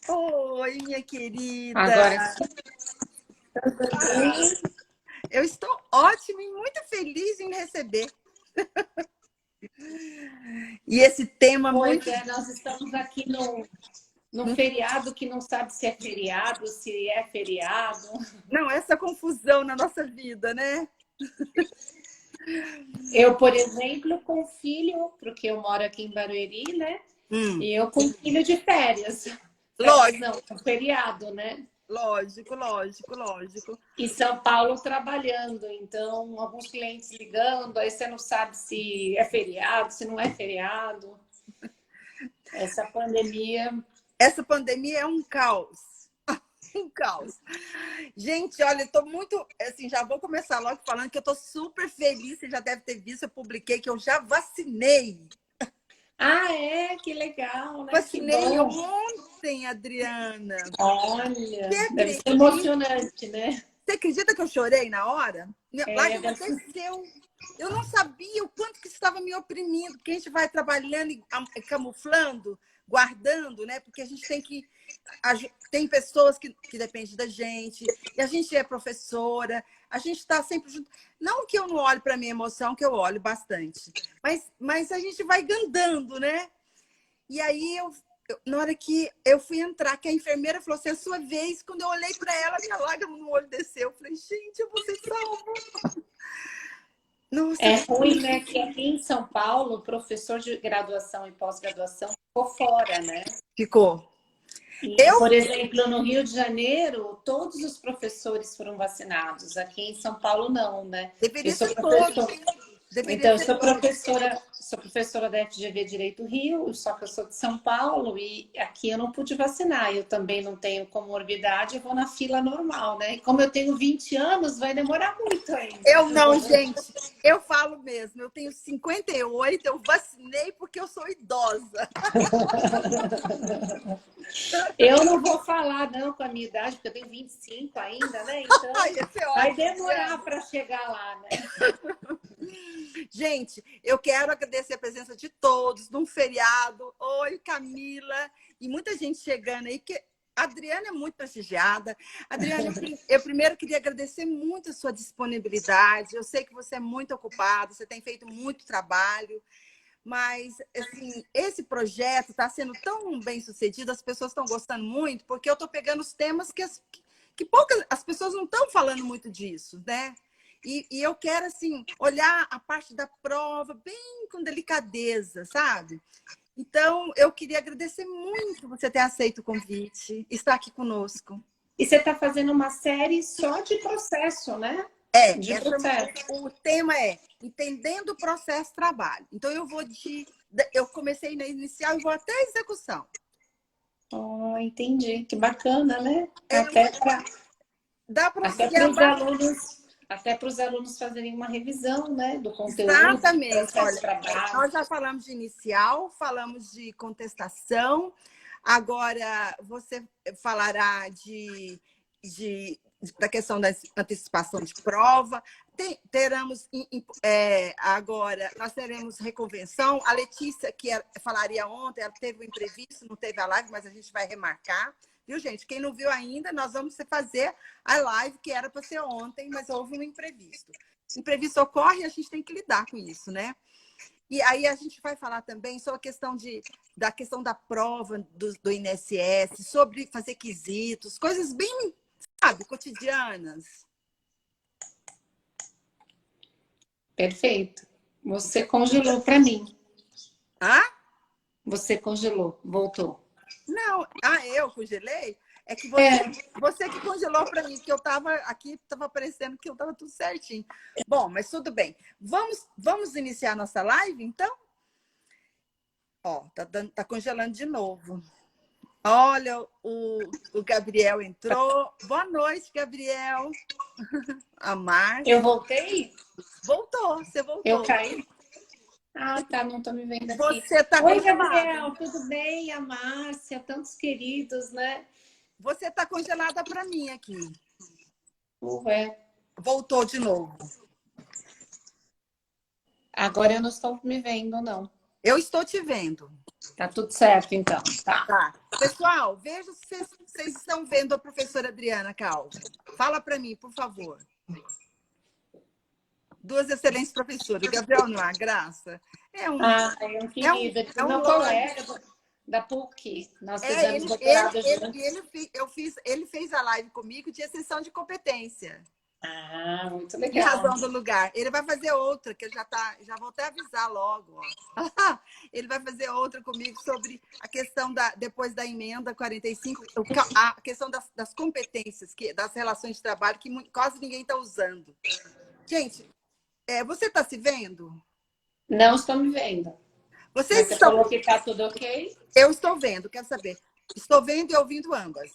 Oi, minha querida. Agora, tudo bem? Eu estou ótima e muito feliz em receber. E esse tema Pois muito. é, nós estamos aqui no feriado que não sabe se é feriado, se é feriado. Não, essa confusão na nossa vida, né? Eu, por exemplo, com filho, porque eu moro aqui em Barueri, né? Hum, E eu com filho de férias. Férias lógico, não, feriado, né? lógico. Em São Paulo trabalhando, então alguns clientes ligando, aí você não sabe se é feriado, se não é feriado. Essa pandemia. Essa pandemia é um caos. Um caos. Gente, olha, eu tô muito. Assim, já vou começar logo falando que eu tô super feliz. Você já deve ter visto, eu publiquei que eu já vacinei. Ah, é? Que legal, né? Que Vacinei bom. ontem, Adriana. Você Olha, deve ser acredita? emocionante, né? Você acredita que eu chorei na hora? É, Lágrima desceu. Eu não sabia o quanto que isso estava me oprimindo, porque a gente vai trabalhando e camuflando, guardando, né? Porque a gente tem que. Tem pessoas que dependem da gente, e a gente é professora, a gente está sempre junto. Não que eu não olhe para a minha emoção, que eu olho bastante, mas a gente vai andando, né? E aí, na hora que eu fui entrar, que a enfermeira falou assim, é a sua vez, quando eu olhei para ela, minha lágrima no olho desceu. Eu falei, gente, eu vou ser salva. Nossa, é ruim, né? Que aqui em São Paulo, o professor de graduação e pós-graduação ficou fora, né? ficou. E, Eu por exemplo, no Rio de Janeiro, todos os professores foram vacinados. Aqui em São Paulo, não, né? Eu deveria sou ser todos. professor. Deveria Então, eu ser todos. sou professora da FGV Direito Rio, só que eu sou de São Paulo e aqui eu não pude vacinar. Eu também não tenho comorbidade, eu vou na fila normal, né? E como eu tenho 20 anos, vai demorar muito ainda. Eu não, gente. Eu falo mesmo. Eu tenho 58, eu vacinei porque eu sou idosa. Eu não vou falar, não, com a minha idade, porque eu tenho 25 ainda, né? Ai, Então, esse é vai ótimo, demorar Adriana. para chegar lá, né? Gente, eu quero agradecer a presença de todos num feriado. Oi, Camila. E muita gente chegando aí, porque a Adriana é muito prestigiada. Adriana, eu primeiro queria agradecer muito a sua disponibilidade. Eu sei que você é muito ocupada, você tem feito muito trabalho, mas assim, esse projeto está sendo tão bem sucedido, as pessoas estão gostando muito, porque eu estou pegando os temas que poucas as pessoas não estão falando muito disso, né? E eu quero, assim, olhar a parte da prova bem com delicadeza, sabe? Então, eu queria agradecer muito você ter aceito o convite, estar aqui conosco. E você está fazendo uma série só de processo, né? De processo. O tema é Entendendo o Processo de Trabalho. Então, eu comecei na inicial e vou até a execução. Oh, entendi. Que bacana, né? É muito, dá para Até seguir para a os base. alunos, até para os alunos fazerem uma revisão, né, do conteúdo, do Exatamente. processo de Olha, trabalho. nós já falamos de inicial, falamos de contestação, agora você falará da questão da antecipação de prova. Teremos agora, nós teremos reconvenção. A Letícia, que falaria ontem, ela teve um imprevisto, não teve a live, mas a gente vai remarcar. Viu, gente? Quem não viu ainda, nós vamos fazer a live, que era para ser ontem, mas houve um imprevisto. Imprevisto ocorre e a gente tem que lidar com isso, né? E aí a gente vai falar também sobre a questão da questão da prova do INSS, sobre fazer quesitos, coisas bem, sabe, cotidianas. Perfeito. Você congelou para mim. Ah? Você congelou, voltou. Não, eu congelei? É que É, você que congelou para mim, que eu estava aqui, estava parecendo que eu estava tudo certinho. Bom, mas tudo bem. Vamos iniciar nossa live, então? Ó, tá congelando de novo. Olha, o Gabriel entrou. Boa noite, Gabriel. A eu Márcia. voltei? Voltou, você Eu voltou. caí? Ah, tá, não tô me vendo aqui. Você está Oi, congelada. Gabriel, tudo bem? A Márcia, tantos queridos, né? Você está congelada para mim aqui. É. Voltou de novo. Agora eu não estou me vendo, não. Eu estou te vendo. Tá tudo certo, então. Tá. Tá. Pessoal, veja se vocês estão vendo a professora Adriana Calvo. Fala para mim, por favor. Duas excelentes professoras. O Gabriel não é uma graça. É um querido. é um Meu loiro. colega da PUC. Nós fizemos doutorado juntos. Ele fez a live comigo de exceção de competência. Muito Em legal. razão do lugar. Ele vai fazer outra, que já vou até avisar logo. Ó. Ele vai fazer outra comigo sobre a questão depois da emenda 45, a questão das competências, das relações de trabalho, que quase ninguém está usando. Gente, você está se vendo? Não estou me vendo. Você falou que está tudo ok? Eu estou vendo, quero saber. Estou vendo e ouvindo ambas.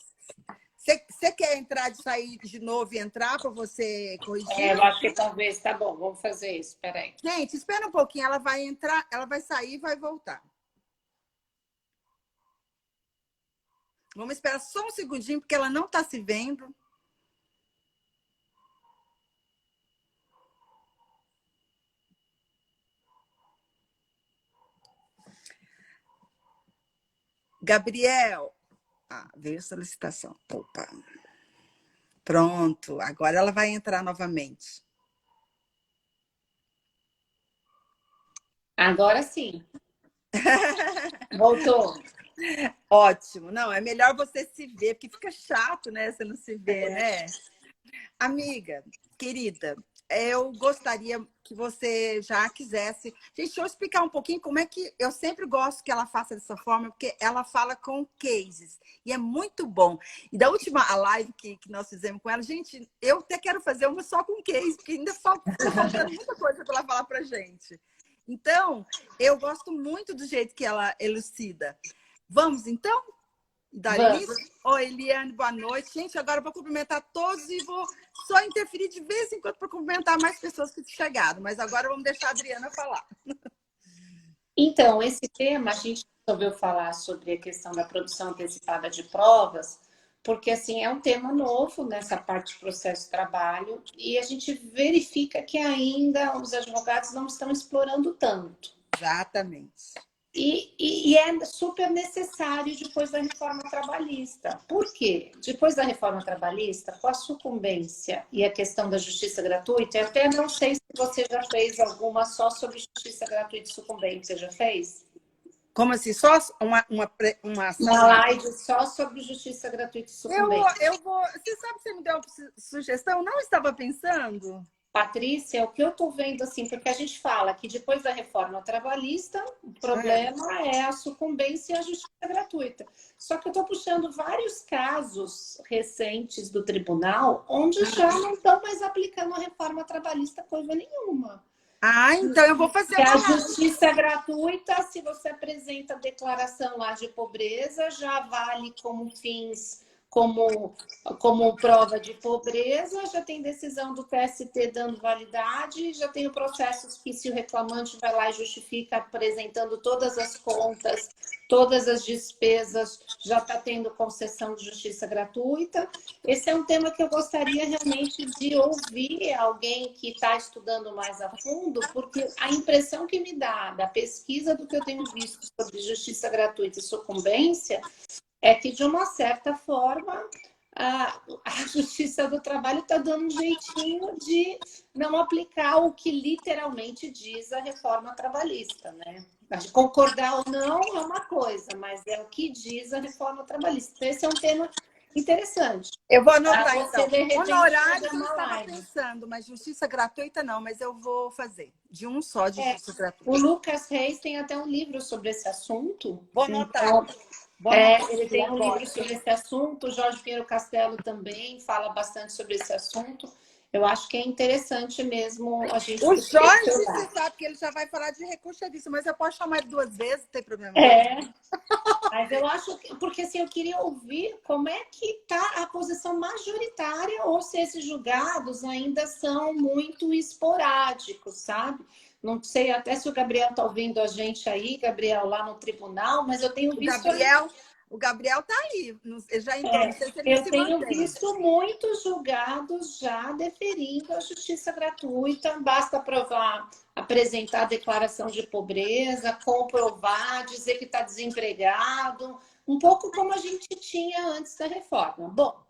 Você quer entrar e sair de novo e entrar para você corrigir? Eu acho que talvez tá bom. Vamos fazer isso. Espera aí. Gente, espera um pouquinho. Ela vai entrar, ela vai sair e vai voltar. Vamos esperar só um segundinho, porque ela não está se vendo. Gabriel. Veio a solicitação. Opa. Pronto. Agora ela vai entrar novamente. Agora sim. Voltou. Ótimo. Não, é melhor você se ver, porque fica chato, né? Você não se vê, né? Amiga, querida, eu gostaria que você já quisesse... Gente, deixa eu explicar um pouquinho como é que... Eu sempre gosto que ela faça dessa forma, porque ela fala com cases. E é muito bom. E da última live que nós fizemos com ela, gente, eu até quero fazer uma só com case, porque ainda faltando muita coisa para ela falar para gente. Então, eu gosto muito do jeito que ela elucida. Vamos, então? Dar início? Oi, Eliane, boa noite. Gente, agora eu vou cumprimentar todos e vou só interferir de vez em quando para cumprimentar mais pessoas que chegaram. Mas agora vamos deixar a Adriana falar. Então, esse tema, a gente resolveu falar sobre a questão da produção antecipada de provas, porque, assim, é um tema novo nessa parte de processo de trabalho e a gente verifica que ainda os advogados não estão explorando tanto. Exatamente. E é super necessário depois da reforma trabalhista. Por quê? Depois da reforma trabalhista, com a sucumbência e a questão da justiça gratuita, eu até não sei se você já fez alguma só sobre justiça gratuita e sucumbência, já fez? Como assim? Só uma live só sobre justiça gratuita e sucumbência. Eu vou... Você sabe que você me deu uma sugestão? Não estava pensando... Patrícia, o que eu estou vendo, assim, porque a gente fala que depois da reforma trabalhista, o problema é a sucumbência e a justiça gratuita. Só que eu estou puxando vários casos recentes do tribunal onde já não estão mais aplicando a reforma trabalhista coisa nenhuma. Então eu vou fazer a justiça gratuita, se você apresenta a declaração lá de pobreza, já vale como fins... Como prova de pobreza, já tem decisão do TST dando validade, já tem o processo que se o reclamante vai lá e justifica apresentando todas as contas, todas as despesas, já está tendo concessão de justiça gratuita. Esse é um tema que eu gostaria realmente de ouvir alguém que está estudando mais a fundo, porque a impressão que me dá da pesquisa do que eu tenho visto sobre justiça gratuita e sucumbência é que, de uma certa forma, a Justiça do Trabalho está dando um jeitinho de não aplicar o que literalmente diz a reforma trabalhista, né? Concordar ou não é uma coisa, mas é o que diz a reforma trabalhista. Então, esse é um tema interessante. Eu vou anotar, então. Honorário eu estava pensando, mas justiça gratuita não, mas eu vou fazer. De um só de justiça gratuita. O Lucas Reis tem até um livro sobre esse assunto. Vou anotar. Então, ele tem um livro sobre esse assunto, o Jorge Pinheiro Castelo também fala bastante sobre esse assunto. Eu acho que é interessante mesmo a gente... O Jorge, você sabe que ele já vai falar de recurso disso, mas eu posso chamar ele 2 vezes, não tem problema. Mas eu acho que... Porque assim, eu queria ouvir como é que está a posição majoritária ou se esses julgados ainda são muito esporádicos, sabe? Não sei até se o Gabriel está ouvindo a gente aí, Gabriel, lá no tribunal, mas eu tenho visto... O Gabriel tá aí, ele já entrou, não sei se ele Eu se tenho mantém. visto muitos julgados já deferindo a justiça gratuita. Basta provar, apresentar a declaração de pobreza, comprovar, dizer que está desempregado, um pouco como a gente tinha antes da reforma. Bom,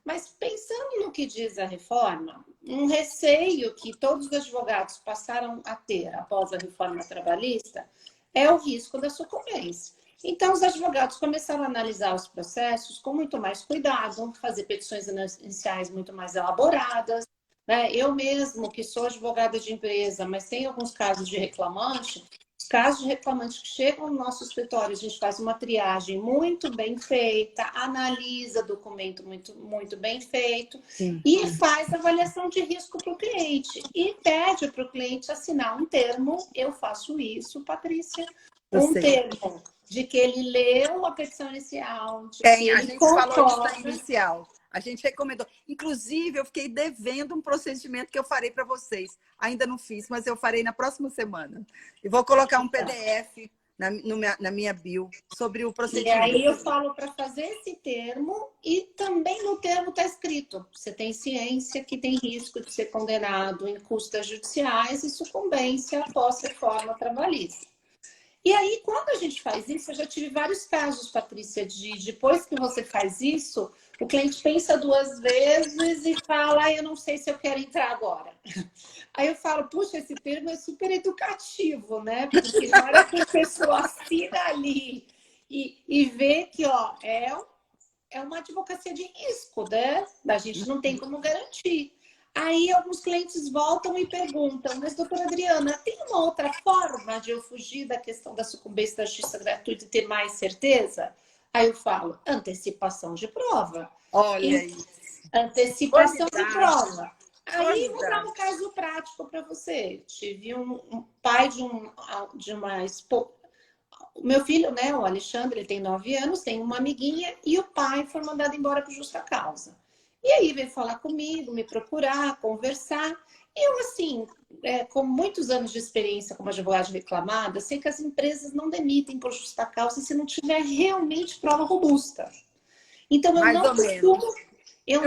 mas pensando no que diz a reforma, um receio que todos os advogados passaram a ter após a reforma trabalhista é o risco da sucumbência. Então, os advogados começaram a analisar os processos com muito mais cuidado, fazer petições iniciais muito mais elaboradas, né? Eu mesmo, que sou advogada de empresa, mas tem alguns casos de reclamante, os casos de reclamante que chegam no nosso escritório, a gente faz uma triagem muito bem feita, analisa documento muito bem feito e faz avaliação de risco para o cliente. E pede para o cliente assinar um termo, eu faço isso, Patrícia, um termo de que ele leu a petição inicial, de que a ele gente concorda. falou isso na inicial. A gente recomendou. Inclusive, eu fiquei devendo um procedimento que eu farei para vocês. Ainda não fiz, mas eu farei na próxima semana. E vou colocar um PDF na minha bio sobre o procedimento. E aí eu falo para fazer esse termo e também no termo está escrito: você tem ciência que tem risco de ser condenado em custas judiciais e sucumbência após reforma trabalhista. E aí, quando a gente faz isso, eu já tive vários casos, Patrícia, de depois que você faz isso, o cliente pensa duas vezes e fala, eu não sei se eu quero entrar agora. Aí eu falo, puxa, esse termo é super educativo, né? Porque na hora que a pessoa assina ali e vê que ó, é uma advocacia de risco, né? A gente não tem como garantir. Aí alguns clientes voltam e perguntam, mas doutora Adriana, tem uma outra forma de eu fugir da questão da sucumbência da justiça gratuita e ter mais certeza? Aí eu falo, antecipação de prova. Olha isso. Antecipação de prova. Aí vou dar um caso prático para você. Tive um pai de uma esposa. O meu filho, né, o Alexandre, ele tem 9 anos, tem uma amiguinha e o pai foi mandado embora por justa causa. E aí veio falar comigo, me procurar, conversar. E eu, assim, com muitos anos de experiência como advogada reclamada, sei que as empresas não demitem por justa causa se não tiver realmente prova robusta. Então, eu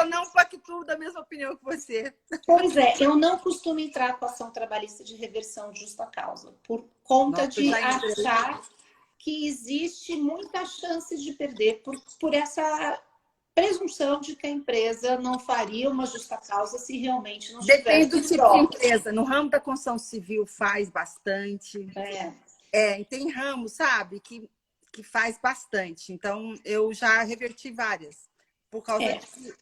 não pactuo da mesma opinião que você. Pois é, eu não costumo entrar com ação trabalhista de reversão de justa causa, por conta de achar que existe muita chance de perder por essa presunção de que a empresa não faria uma justa causa se realmente não tivesse. Depende do tipo de empresa. No ramo da construção civil faz bastante. Tem ramo, sabe, que faz bastante. Então, eu já reverti várias. Por causa disso.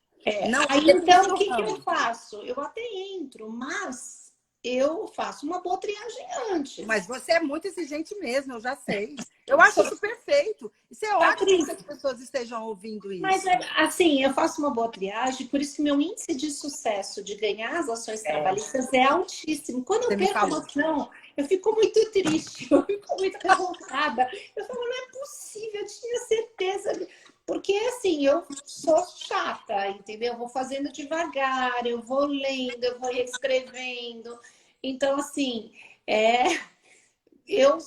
Aí, então, o que eu faço? Eu até entro, mas eu faço uma boa triagem antes. Mas você é muito exigente mesmo, eu já sei. Eu acho isso perfeito. Isso é ótimo que as pessoas estejam ouvindo isso. Mas, assim, eu faço uma boa triagem, por isso que meu índice de sucesso de ganhar as ações trabalhistas é altíssimo. Quando eu perco uma ação, eu fico muito triste, eu fico muito revoltada. Eu falo, não é possível, eu tinha certeza. Porque, assim, eu sou chata, entendeu? Eu vou fazendo devagar, eu vou lendo, eu vou reescrevendo. Então, assim, eu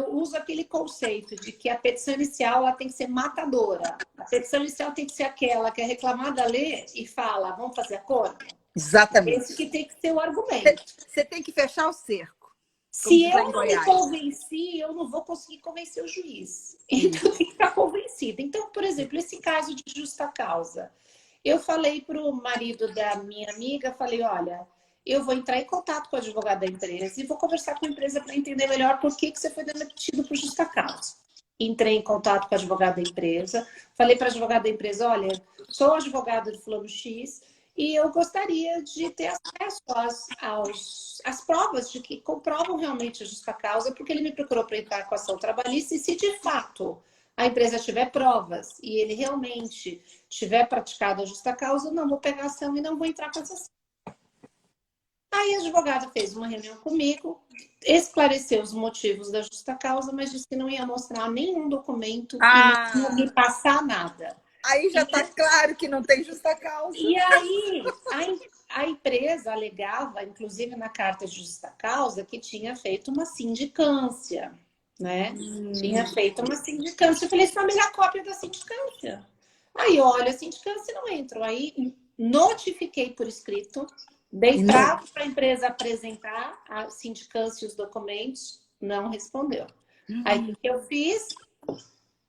uso aquele conceito de que a petição inicial ela tem que ser matadora. A petição inicial tem que ser aquela que a reclamada lê e fala, vamos fazer acordo? Exatamente. Esse que tem que ser o argumento. Você tem que fechar o cerco. Se eu não me convenci, eu não vou conseguir convencer o juiz. Então, eu tenho que estar convencida. Então, por exemplo, esse caso de justa causa. Eu falei para o marido da minha amiga, falei, olha, eu vou entrar em contato com o advogado da empresa e vou conversar com a empresa para entender melhor por que você foi demitido por justa causa. Entrei em contato com o advogado da empresa, falei para o advogado da empresa, olha, sou advogado de fulano X, e eu gostaria de ter acesso às provas de que comprovam realmente a justa causa, porque ele me procurou para entrar com a ação trabalhista e se de fato a empresa tiver provas e ele realmente tiver praticado a justa causa, eu não vou pegar ação e não vou entrar com essa ação. Aí a advogada fez uma reunião comigo, esclareceu os motivos da justa causa, mas disse que não ia mostrar nenhum documento e não ia me passar nada. Aí já está claro que não tem justa causa. E aí, a empresa alegava, inclusive na carta de justa causa, que tinha feito uma sindicância. né? Tinha feito uma sindicância. Eu falei, isso é a melhor cópia da sindicância. Aí, olha, a sindicância não entrou. Aí, notifiquei por escrito, dei prazo para a empresa apresentar a sindicância e os documentos, não respondeu. Aí, o que eu fiz?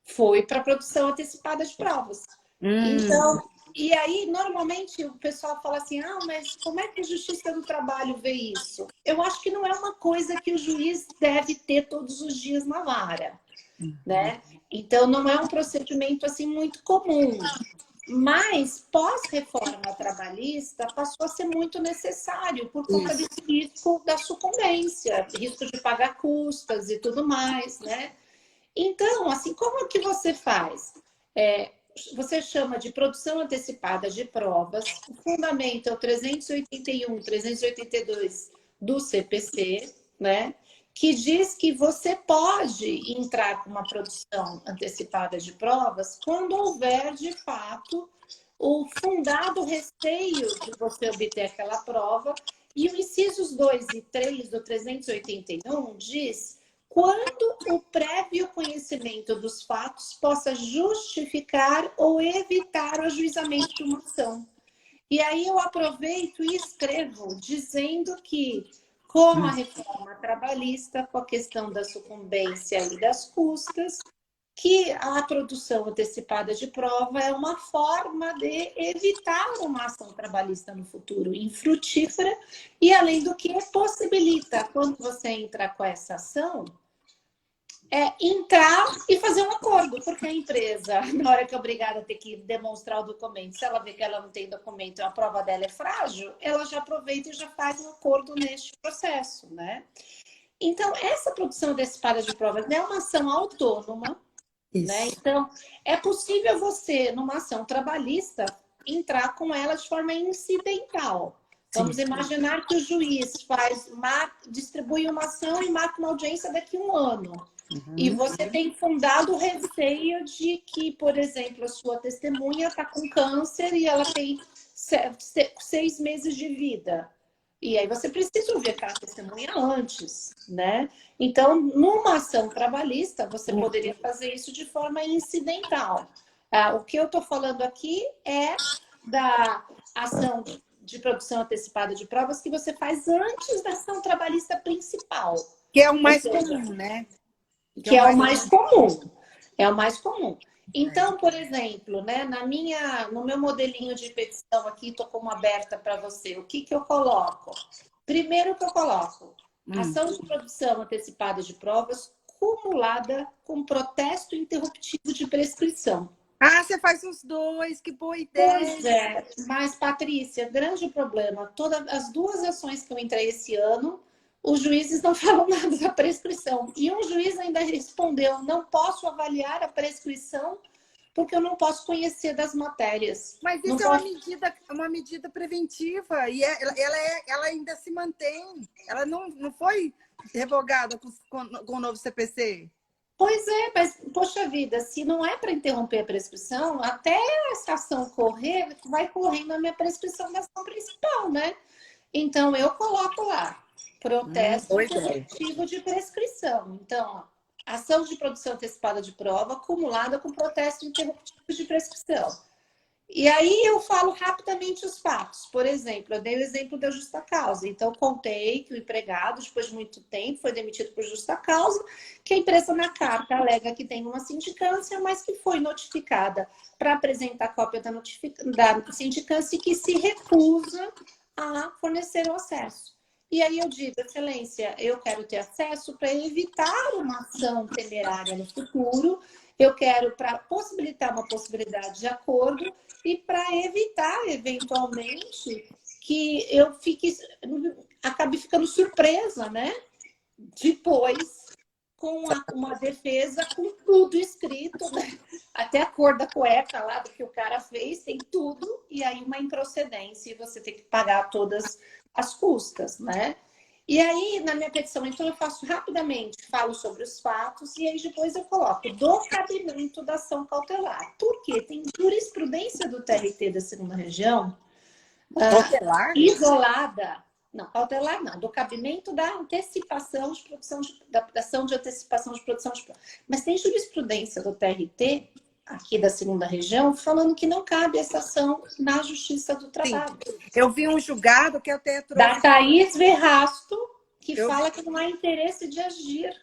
Fui para a produção antecipada de provas. Então, e aí, normalmente, o pessoal fala assim, ah, mas como é que a Justiça do Trabalho vê isso? Eu acho que não é uma coisa que o juiz deve ter todos os dias na vara, né? Então, não é um procedimento, assim, muito comum. Mas, pós-reforma trabalhista, passou a ser muito necessário por conta desse risco da sucumbência, risco de pagar custas e tudo mais, né? Então, assim, como é que você faz? Você chama de produção antecipada de provas, o fundamento é o 381, 382 do CPC, né? Que diz que você pode entrar com uma produção antecipada de provas quando houver, de fato, o fundado receio de você obter aquela prova. E os incisos 2 e 3 do 381 diz quando o prévio conhecimento dos fatos possa justificar ou evitar o ajuizamento de uma ação. E aí eu aproveito e escrevo dizendo que, com a reforma trabalhista, com a questão da sucumbência e das custas, que a produção antecipada de prova é uma forma de evitar uma ação trabalhista no futuro infrutífera e, além do que, possibilita, quando você entra com essa ação, entrar e fazer um acordo, porque a empresa, na hora que é obrigada a ter que demonstrar o documento, se ela vê que ela não tem documento e a prova dela é frágil, ela já aproveita e já faz um acordo neste processo, né? Então, essa produção antecipada de provas é uma ação autônoma, né? Então, é possível você, numa ação trabalhista, entrar com ela de forma incidental. Vamos imaginar que o juiz distribui uma ação e marca uma audiência daqui a um ano. E você tem fundado receio de que, por exemplo, a sua testemunha está com câncer e ela tem 6 meses de vida. E aí você precisa ouvir aquela testemunha antes, né? Então, numa ação trabalhista, você poderia fazer isso de forma incidental. O que eu estou falando aqui é da ação de produção antecipada de provas que você faz antes da ação trabalhista principal. Que é o mais comum, né? Que é o mais comum. É o mais comum. Então, por exemplo, né, no meu modelinho de petição aqui, estou como aberta para você, o que eu coloco? Primeiro que eu coloco, ação de produção antecipada de provas cumulada com protesto interruptivo de prescrição. Ah, você faz os dois, que boa ideia. Pois é, mas, Patrícia, grande problema, todas as 2 ações que eu entrei esse ano, os juízes não falam nada da prescrição. E um juiz ainda respondeu, não posso avaliar a prescrição porque eu não posso conhecer das matérias. Mas isso uma medida preventiva e ela ainda se mantém. Ela não foi revogada com o novo CPC. Pois é, mas, poxa vida, se não é para interromper a prescrição, até essa ação correr, vai correndo a minha prescrição da ação principal, né? Então, eu coloco lá. Protesto interruptivo de prescrição. Então, ação de produção antecipada de prova acumulada com protesto interruptivo de prescrição. E aí eu falo rapidamente os fatos. Por exemplo, eu dei o exemplo da justa causa. Então, contei que o empregado, depois de muito tempo, foi demitido por justa causa, que a empresa na carta alega que tem uma sindicância, mas que foi notificada para apresentar cópia da sindicância e que se recusa a fornecer o acesso. E aí eu digo, excelência, eu quero ter acesso para evitar uma ação temerária no futuro, eu quero para possibilitar uma possibilidade de acordo e para evitar, eventualmente, que eu acabe ficando surpresa, né? Depois, com uma defesa com tudo escrito, né? Até a cor da cueca lá do que o cara fez, tem tudo, e aí uma improcedência e você tem que pagar todas as custas, né? E aí, na minha petição, então, eu faço rapidamente, falo sobre os fatos, e aí depois eu coloco do cabimento da ação cautelar. Por quê? Tem jurisprudência do TRT da segunda região, isolada, Não, cautelar não, do cabimento da antecipação de produção da ação de antecipação de produção de prova. Mas tem jurisprudência do TRT, aqui da segunda região, falando que não cabe essa ação na Justiça do Trabalho. Sim. Eu vi um julgado que até trouxe... Da Thaís Verrasto, que Eu fala que não há interesse de agir.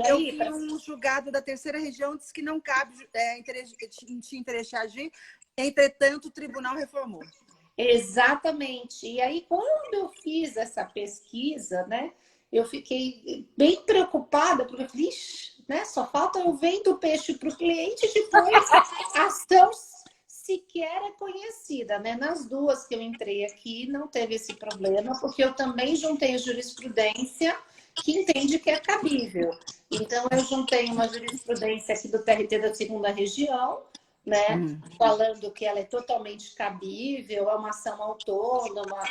Eu vi um julgado da terceira região, disse que não cabe, não tinha interesse de agir, entretanto, o tribunal reformou. Exatamente. E aí, quando eu fiz essa pesquisa, né, eu fiquei bem preocupada, porque, vixe, né, só falta eu vendo o peixe para o cliente e depois a ação sequer é conhecida, né? Nas duas que eu entrei aqui, não teve esse problema, porque eu também juntei a jurisprudência que entende que é cabível. Então, eu juntei uma jurisprudência aqui do TRT da segunda região, né? Falando que ela é totalmente cabível, é uma ação autônoma.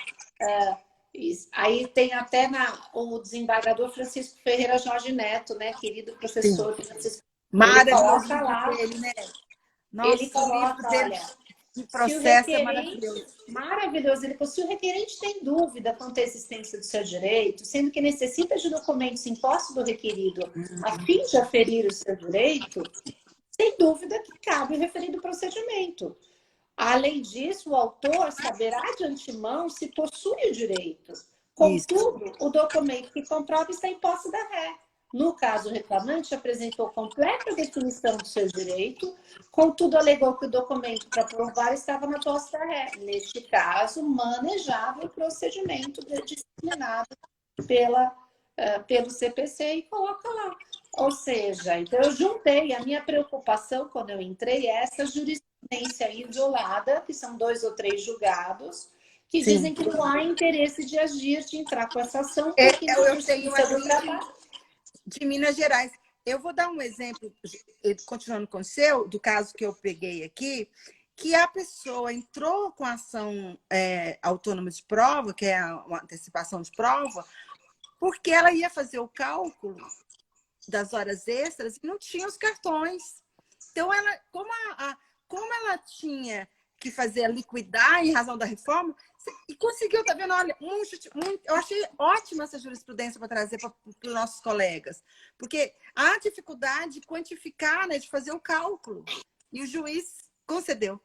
Aí tem até o desembargador Francisco Ferreira Jorge Neto, né? Querido professor Francisco. Maravilhoso lá, dele, né? Nossa, ele coloca, olha, o processo é maravilhoso. Ele falou, se o requerente tem dúvida quanto à existência do seu direito, sendo que necessita de documentos em posse do requerido a fim de aferir o seu direito, sem dúvida que cabe o referido procedimento. Além disso, o autor saberá de antemão se possui o direito. Contudo, o documento que comprova está em posse da ré. No caso, o reclamante apresentou completa definição do seu direito, contudo, alegou que o documento para provar estava na posse da ré. Neste caso, manejável o procedimento disciplinado pelo CPC e coloca lá. Ou seja, então eu juntei, a minha preocupação quando eu entrei é essa jurisprudência isolada, que são 2 ou 3 julgados, que dizem que não há interesse de agir, de entrar com essa ação, porque eu tenho uma de Minas Gerais. Eu vou dar um exemplo, continuando com o seu, do caso que eu peguei aqui, que a pessoa entrou com a ação autônoma de prova, que é uma antecipação de prova, porque ela ia fazer o cálculo das horas extras e não tinha os cartões. Então, como ela tinha que fazer liquidar em razão da reforma, e conseguiu, tá vendo? Olha, eu achei ótima essa jurisprudência para trazer para os nossos colegas, porque há dificuldade de quantificar, né, de fazer o cálculo, e o juiz concedeu.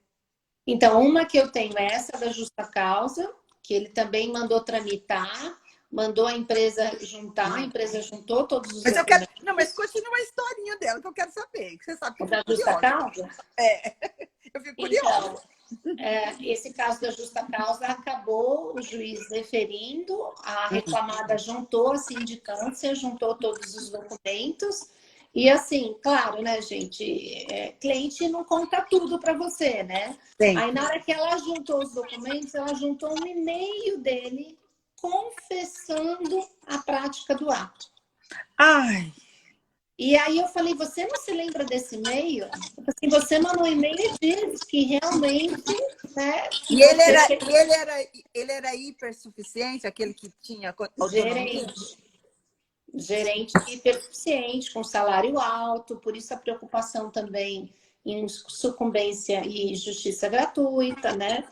Então, uma que eu tenho é essa da justa causa, que ele também mandou tramitar, mandou a empresa juntar, a empresa juntou todos os documentos. Mas continua a historinha dela, que eu quero saber, que você sabe que eu da justa causa? Eu fico curiosa. Então, esse caso da justa causa acabou o juiz referindo, a reclamada juntou a sindicância, juntou todos os documentos, e assim, claro, né, gente, cliente não conta tudo para você, né? Sim. Aí na hora que ela juntou os documentos, ela juntou um e-mail dele confessando a prática do ato. Ai! E aí eu falei, você não se lembra desse e-mail? Assim, você mandou um e-mail e diz que realmente... Né, e ele era hipersuficiente, aquele que tinha autonomia? Gerente hipersuficiente, com salário alto, por isso a preocupação também em sucumbência e justiça gratuita, né?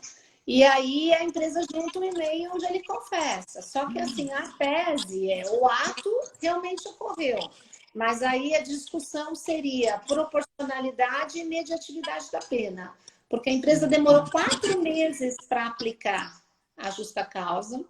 E aí a empresa junta um e-mail onde ele confessa. Só que assim, a tese o ato realmente ocorreu. Mas aí a discussão seria proporcionalidade e imediatividade da pena. Porque a empresa demorou 4 meses para aplicar a justa causa.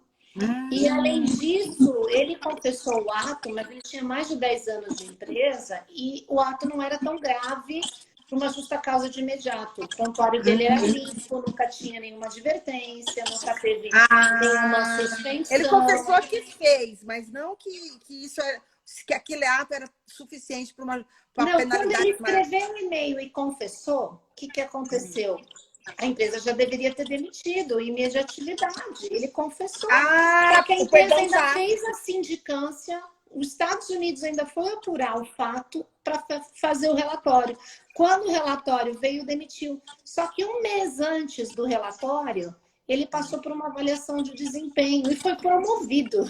E, além disso, ele confessou o ato, mas ele tinha mais de 10 anos de empresa e o ato não era tão grave para uma justa causa de imediato. O prontuário dele era limpo, nunca tinha nenhuma advertência, nunca teve nenhuma suspensão. Ele confessou que fez, mas não que isso que aquele ato era suficiente para uma penalidade. Quando ele escreveu o e-mail e confessou, o que aconteceu? A empresa já deveria ter demitido, imediatividade. Ele confessou. Só que a empresa ainda fez a sindicância, os Estados Unidos ainda foi apurar o fato para fazer o relatório. Quando o relatório veio, demitiu. Só que 1 mês antes do relatório, ele passou por uma avaliação de desempenho e foi promovido.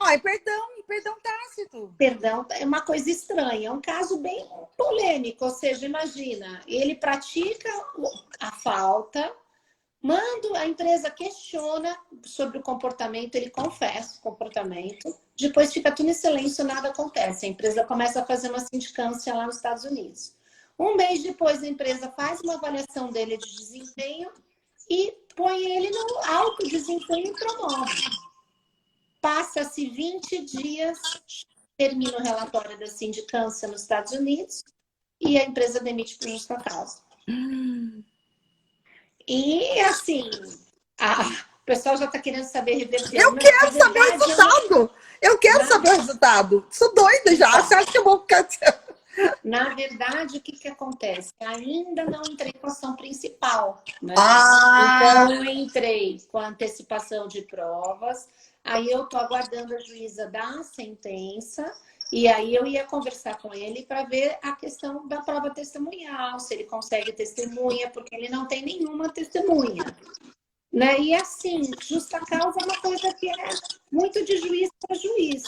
Ai, perdão tácito. Perdão, é uma coisa estranha, é um caso bem polêmico, ou seja, imagina, ele pratica a falta, Mando, a empresa questiona sobre o comportamento, ele confessa o comportamento, depois fica tudo em silêncio, nada acontece. A empresa começa a fazer uma sindicância lá nos Estados Unidos. Um mês depois, a empresa faz uma avaliação dele de desempenho e põe ele no alto desempenho e promove. Passa-se 20 dias, termina o relatório da sindicância nos Estados Unidos e a empresa demite por justa causa. E, assim, o pessoal já está querendo saber reverter. Eu quero saber o resultado! Eu quero saber o resultado! Sou doida já! Você acha que eu vou ficar... Na verdade, o que acontece? Ainda não entrei com a ação principal, né? Então, eu entrei com a antecipação de provas, aí eu estou aguardando a juíza dar a sentença, e aí eu ia conversar com ele para ver a questão da prova testemunhal, se ele consegue testemunha, porque ele não tem nenhuma testemunha. Né? E assim, justa causa é uma coisa que é muito de juiz para juiz.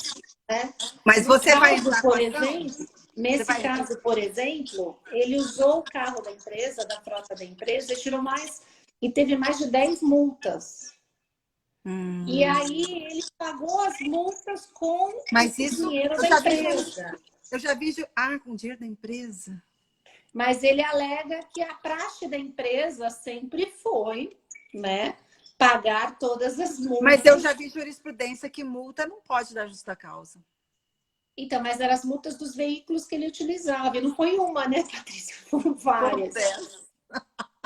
Né? Mas você vai entrar por exemplo, nesse caso, por exemplo, ele usou o carro da empresa, da frota da empresa, e teve mais de 10 multas. E aí ele pagou as multas com o dinheiro da empresa. Eu já vi com o dinheiro da empresa. Mas ele alega que a praxe da empresa sempre foi, né, pagar todas as multas. Mas eu já vi jurisprudência que multa não pode dar justa causa. Então, mas eram as multas dos veículos que ele utilizava. E não foi uma, né, Patrícia? Foram várias.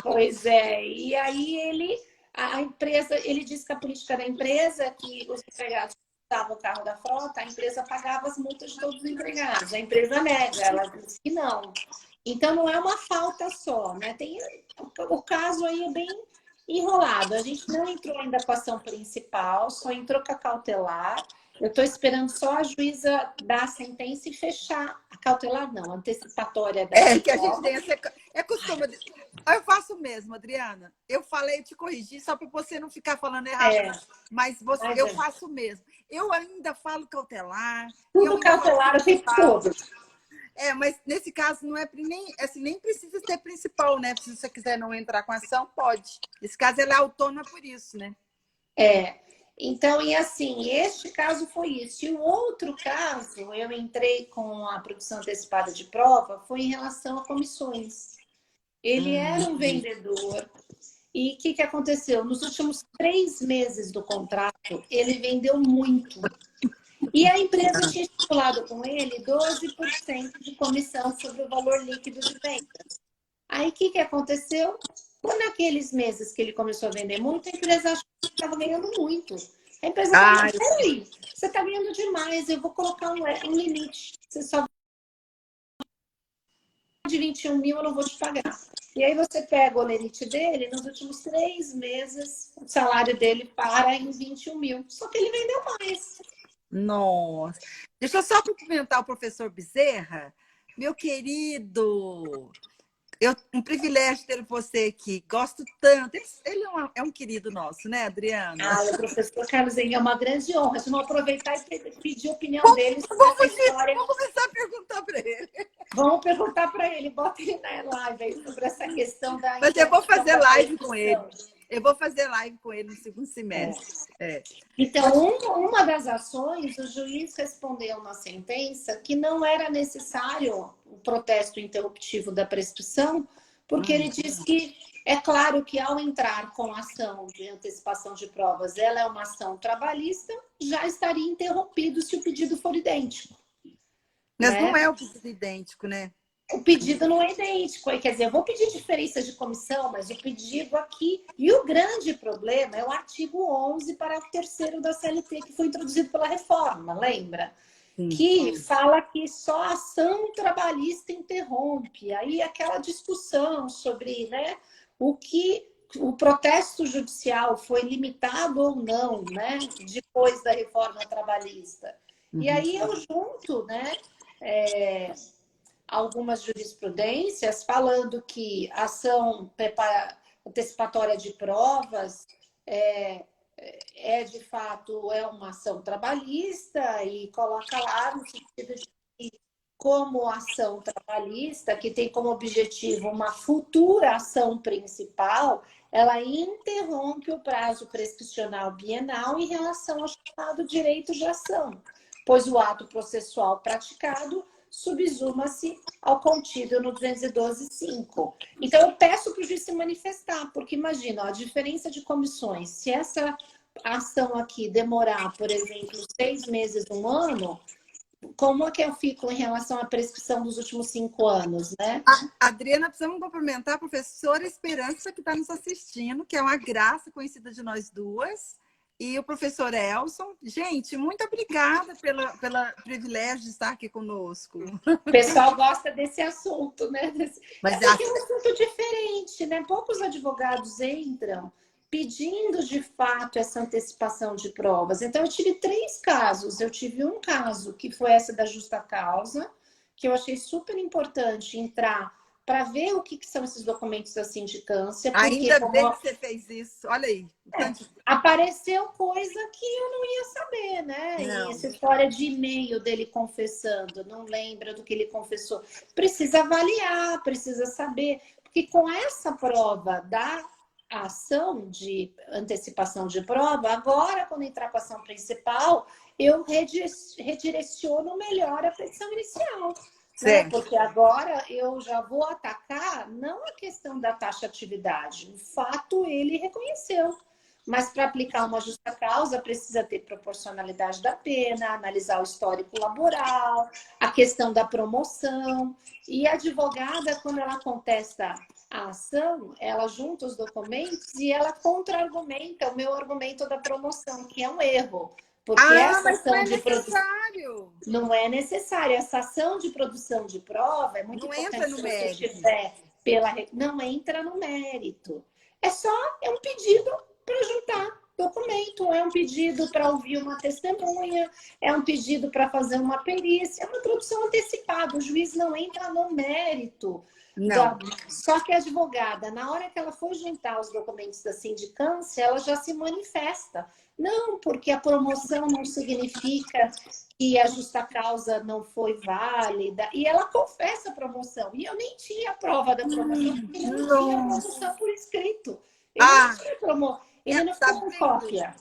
Pois é. E aí a empresa, ele disse que a política da empresa é que os empregados usavam o carro da frota, a empresa pagava as multas de todos os empregados. A empresa nega, ela disse que não. Então, não é uma falta só, né? O caso aí é bem enrolado. A gente não entrou ainda com a ação principal, só entrou com a cautelar. Eu estou esperando só a juíza dar a sentença e fechar. A cautelar não, a antecipatória da prova. Que a gente tem essa... É costume. Eu faço mesmo, Adriana. Eu te corrigi só para você não ficar falando errado. Mas eu faço mesmo. Eu ainda falo cautelar. Tudo cautelar, eu tenho tudo. Mas nesse caso não é nem precisa ser principal, né? Se você quiser não entrar com ação, pode. Esse caso ela é autônoma por isso, né? Então, e assim, este caso foi isso. E o outro caso, eu entrei com a produção antecipada de prova, foi em relação a comissões. Ele era um vendedor. E o que aconteceu? Nos últimos 3 meses do contrato, ele vendeu muito. E a empresa tinha estipulado com ele 12% de comissão sobre o valor líquido de vendas. Aí, o que aconteceu? Naqueles meses que ele começou a vender muito, a empresa achou que estava ganhando muito. A empresa falou, peraí, você está ganhando demais, eu vou colocar um limite. Você só de 21 mil, eu não vou te pagar. E aí você pega o limite dele, nos últimos 3 meses, o salário dele para em 21 mil. Só que ele vendeu mais. Nossa. Deixa eu só cumprimentar o professor Bezerra. Meu querido, um privilégio ter você aqui. Gosto tanto. Ele é um querido nosso, né, Adriana? O professor Carlos é uma grande honra. Se não aproveitar e pedir a opinião dele sobre essa história. Vamos começar a perguntar para ele. Vamos perguntar para ele. Bota ele na live aí sobre essa questão da... Mas eu vou fazer live com ele. Eu vou fazer live com ele no segundo semestre. Então, uma das ações, o juiz respondeu na sentença que não era necessário o protesto interruptivo da prescrição, porque ele diz que é claro que ao entrar com a ação de antecipação de provas, ela é uma ação trabalhista, já estaria interrompido se o pedido for idêntico. Mas não é o pedido idêntico, né? O pedido não é idêntico. Quer dizer, eu vou pedir diferenças de comissão, mas o pedido aqui... E o grande problema é o artigo 11, parágrafo 3º da CLT, que foi introduzido pela reforma, lembra? Que fala que só a ação trabalhista interrompe. Aí aquela discussão sobre, né, o protesto judicial foi limitado ou não, né, depois da reforma trabalhista. E aí eu junto, né, algumas jurisprudências falando que a ação antecipatória de provas de fato uma ação trabalhista e coloca lá no sentido de que como ação trabalhista, que tem como objetivo uma futura ação principal, ela interrompe o prazo prescricional bienal em relação ao chamado direito de ação, pois o ato processual praticado subsuma-se ao contido no 212.5. Então, eu peço para o juiz se manifestar, porque imagina, ó, a diferença de comissões, se essa ação aqui demorar, por exemplo, 6 meses, 1 ano, como é que eu fico em relação à prescrição dos últimos 5 anos, né? Adriana, precisamos cumprimentar a professora Esperança, que está nos assistindo, que é uma graça conhecida de nós duas, e o professor Elson. Gente, muito obrigada pelo privilégio de estar aqui conosco. O pessoal gosta desse assunto, né? Mas é um assunto diferente, né? Poucos advogados entram pedindo de fato essa antecipação de provas. Então, eu tive 3 casos. Eu tive um caso que foi essa da justa causa, que eu achei super importante entrar para ver o que são esses documentos da sindicância. Ainda bem que você fez isso. Olha aí. Apareceu coisa que eu não ia saber, né? Não. E essa história de e-mail dele confessando, não lembra do que ele confessou. Precisa avaliar, precisa saber. Porque com essa prova da a ação de antecipação de prova, agora, quando entrar com a ação principal, eu redireciono melhor a petição inicial. Né? Porque agora eu já vou atacar não a questão da taxatividade, o fato ele reconheceu. Mas para aplicar uma justa causa, precisa ter proporcionalidade da pena, analisar o histórico laboral, a questão da promoção. E a advogada, quando ela contesta a ação, ela junta os documentos e ela contra-argumenta o meu argumento da promoção, que é um erro. Porque essa ação não é de necessário. Não é necessário. Essa ação de produção de prova é muito importante. Entra no se mérito. você tiver não entra no mérito. É um pedido para juntar documento, é um pedido para ouvir uma testemunha, é um pedido para fazer uma perícia, é uma produção antecipada. O juiz não entra no mérito. Não. Só que a advogada, na hora que ela for juntar os documentos da sindicância, ela já se manifesta. Não, porque a promoção não significa que a justa causa não foi válida. E ela confessa a promoção. E eu nem tinha a prova da promoção, porque ele não tinha a promoção por escrito. Ele não tinha promoção. Ele não ficou com cópia.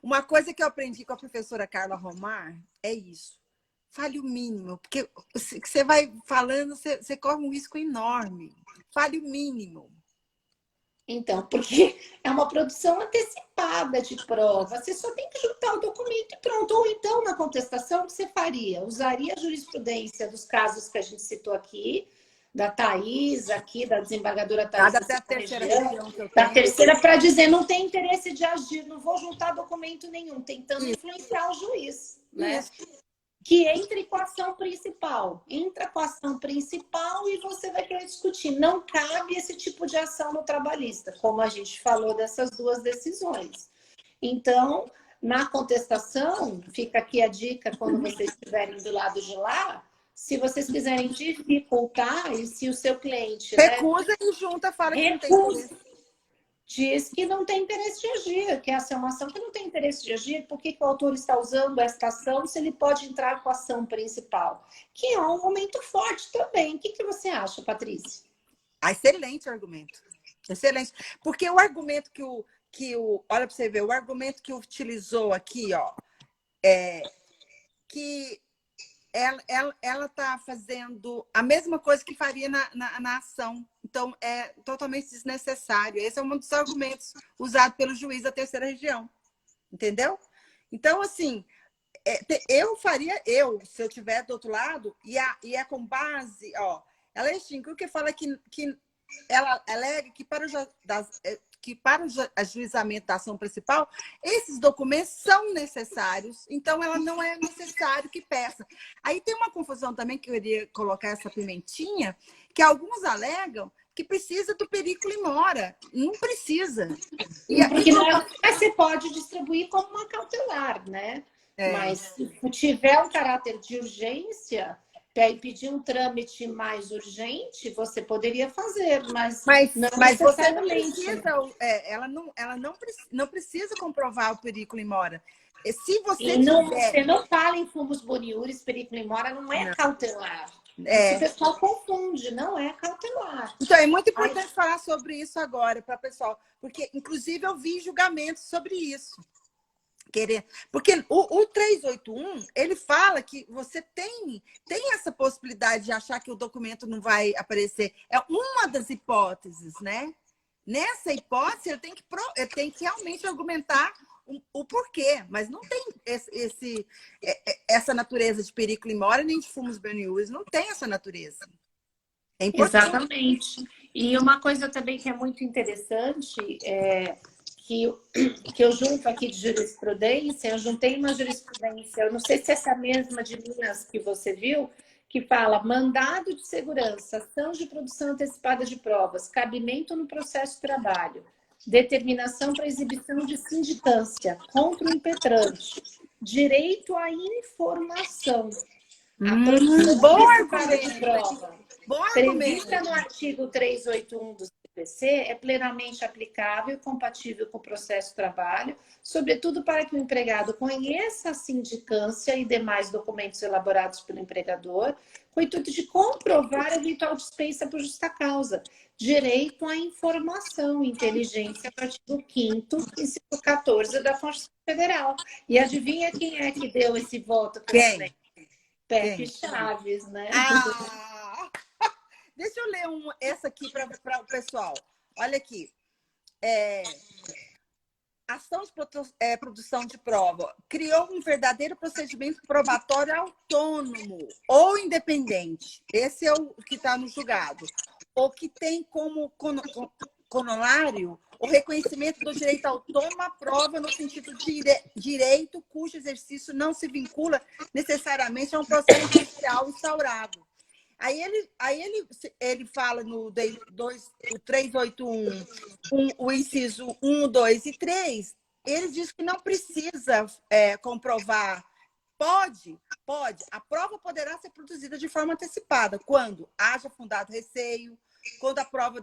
Uma coisa que eu aprendi com a professora Carla Romar é isso. Fale o mínimo, porque você vai falando, você corre um risco enorme. Fale o mínimo. Então, porque é uma produção antecipada de prova. Você só tem que juntar o documento e pronto. Ou então, na contestação, o que você faria? Usaria a jurisprudência dos casos que a gente citou aqui, da Thaís, aqui, da desembargadora Thaís. Até a terceira região que eu da tenho. terceira, para dizer, não tem interesse de agir, não vou juntar documento nenhum, tentando influenciar o juiz. Né? Que entre com a ação principal. Entra com a ação principal e você vai querer discutir. Não cabe esse tipo de ação no trabalhista, como a gente falou dessas 2 decisões. Então, na contestação, fica aqui a dica quando vocês estiverem do lado de lá, se vocês quiserem dificultar, e se o seu cliente... Recusa e junta, fala que não tem interesse. Diz que não tem interesse de agir, que essa é uma ação que não tem interesse de agir. Por que o autor está usando esta ação se ele pode entrar com a ação principal? Que é um argumento forte também. O que você acha, Patrícia? Excelente argumento. Excelente. Porque o argumento olha para você ver, o argumento que utilizou aqui, ó, é que ela está fazendo a mesma coisa que faria na ação. Então, é totalmente desnecessário. Esse é um dos argumentos usados pelo juiz da terceira região. Entendeu? Então, assim, eu faria, se eu estiver do outro lado, e é com base, ó, ela extinguiu que fala que ela alega que para o ajuizamento da ação principal, esses documentos são necessários, então ela não é necessário que peça. Aí tem uma confusão também, que eu iria colocar essa pimentinha, que alguns alegam que precisa do periculum in mora. Não precisa. Mas você pode distribuir como uma cautelar, né? Mas se tiver um caráter de urgência, e pedir um trâmite mais urgente, você poderia fazer, mas você não precisa, ela não precisa comprovar o periculum in mora. Se você E não, tiver... você não fala em fungos boniúris, periquilimora, não é Não. cautelar. Isso o É. pessoal confunde, não é cautelar. Então, é muito Aí, importante falar sobre isso agora para o pessoal, porque, inclusive, eu vi julgamentos sobre isso. Porque o 381, ele fala que você tem essa possibilidade de achar que o documento não vai aparecer. É uma das hipóteses, né? Nessa hipótese, ele tem que realmente argumentar o porquê, mas não tem essa natureza de perigo mora nem de fumos beniúris, não tem essa natureza. É importante. exatamente. E uma coisa também que é muito interessante é que eu junto aqui de jurisprudência, eu juntei uma jurisprudência, eu não sei se é essa mesma de Minas que você viu, que fala mandado de segurança, ação de produção antecipada de provas, cabimento no processo de trabalho, determinação para exibição de sindicância contra o impetrante, direito à informação, a produção Bom antecipada de argumento. prova, Bom prevista argumento. no artigo 381 do CPC, é plenamente aplicável e compatível com o processo de trabalho, sobretudo para que o empregado conheça a sindicância e demais documentos elaborados pelo empregador, com o intuito de comprovar eventual dispensa por justa causa. Direito à informação e inteligência, artigo 5º, inciso 14 da Constituição Federal. E adivinha quem é que deu esse voto? Quem? Pepe Chaves, né? Ah! Deixa eu ler essa aqui para o pessoal. Olha aqui. Ação de produção de prova criou um verdadeiro procedimento probatório autônomo ou independente. Esse é o que está no julgado. Ou que tem como corolário o reconhecimento do direito autônomo à prova no sentido de direito cujo exercício não se vincula necessariamente a um processo judicial instaurado. Aí ele fala no 381, o inciso 1, 2 e 3, ele diz que não precisa comprovar. Pode. A prova poderá ser produzida de forma antecipada, quando haja fundado receio, quando a prova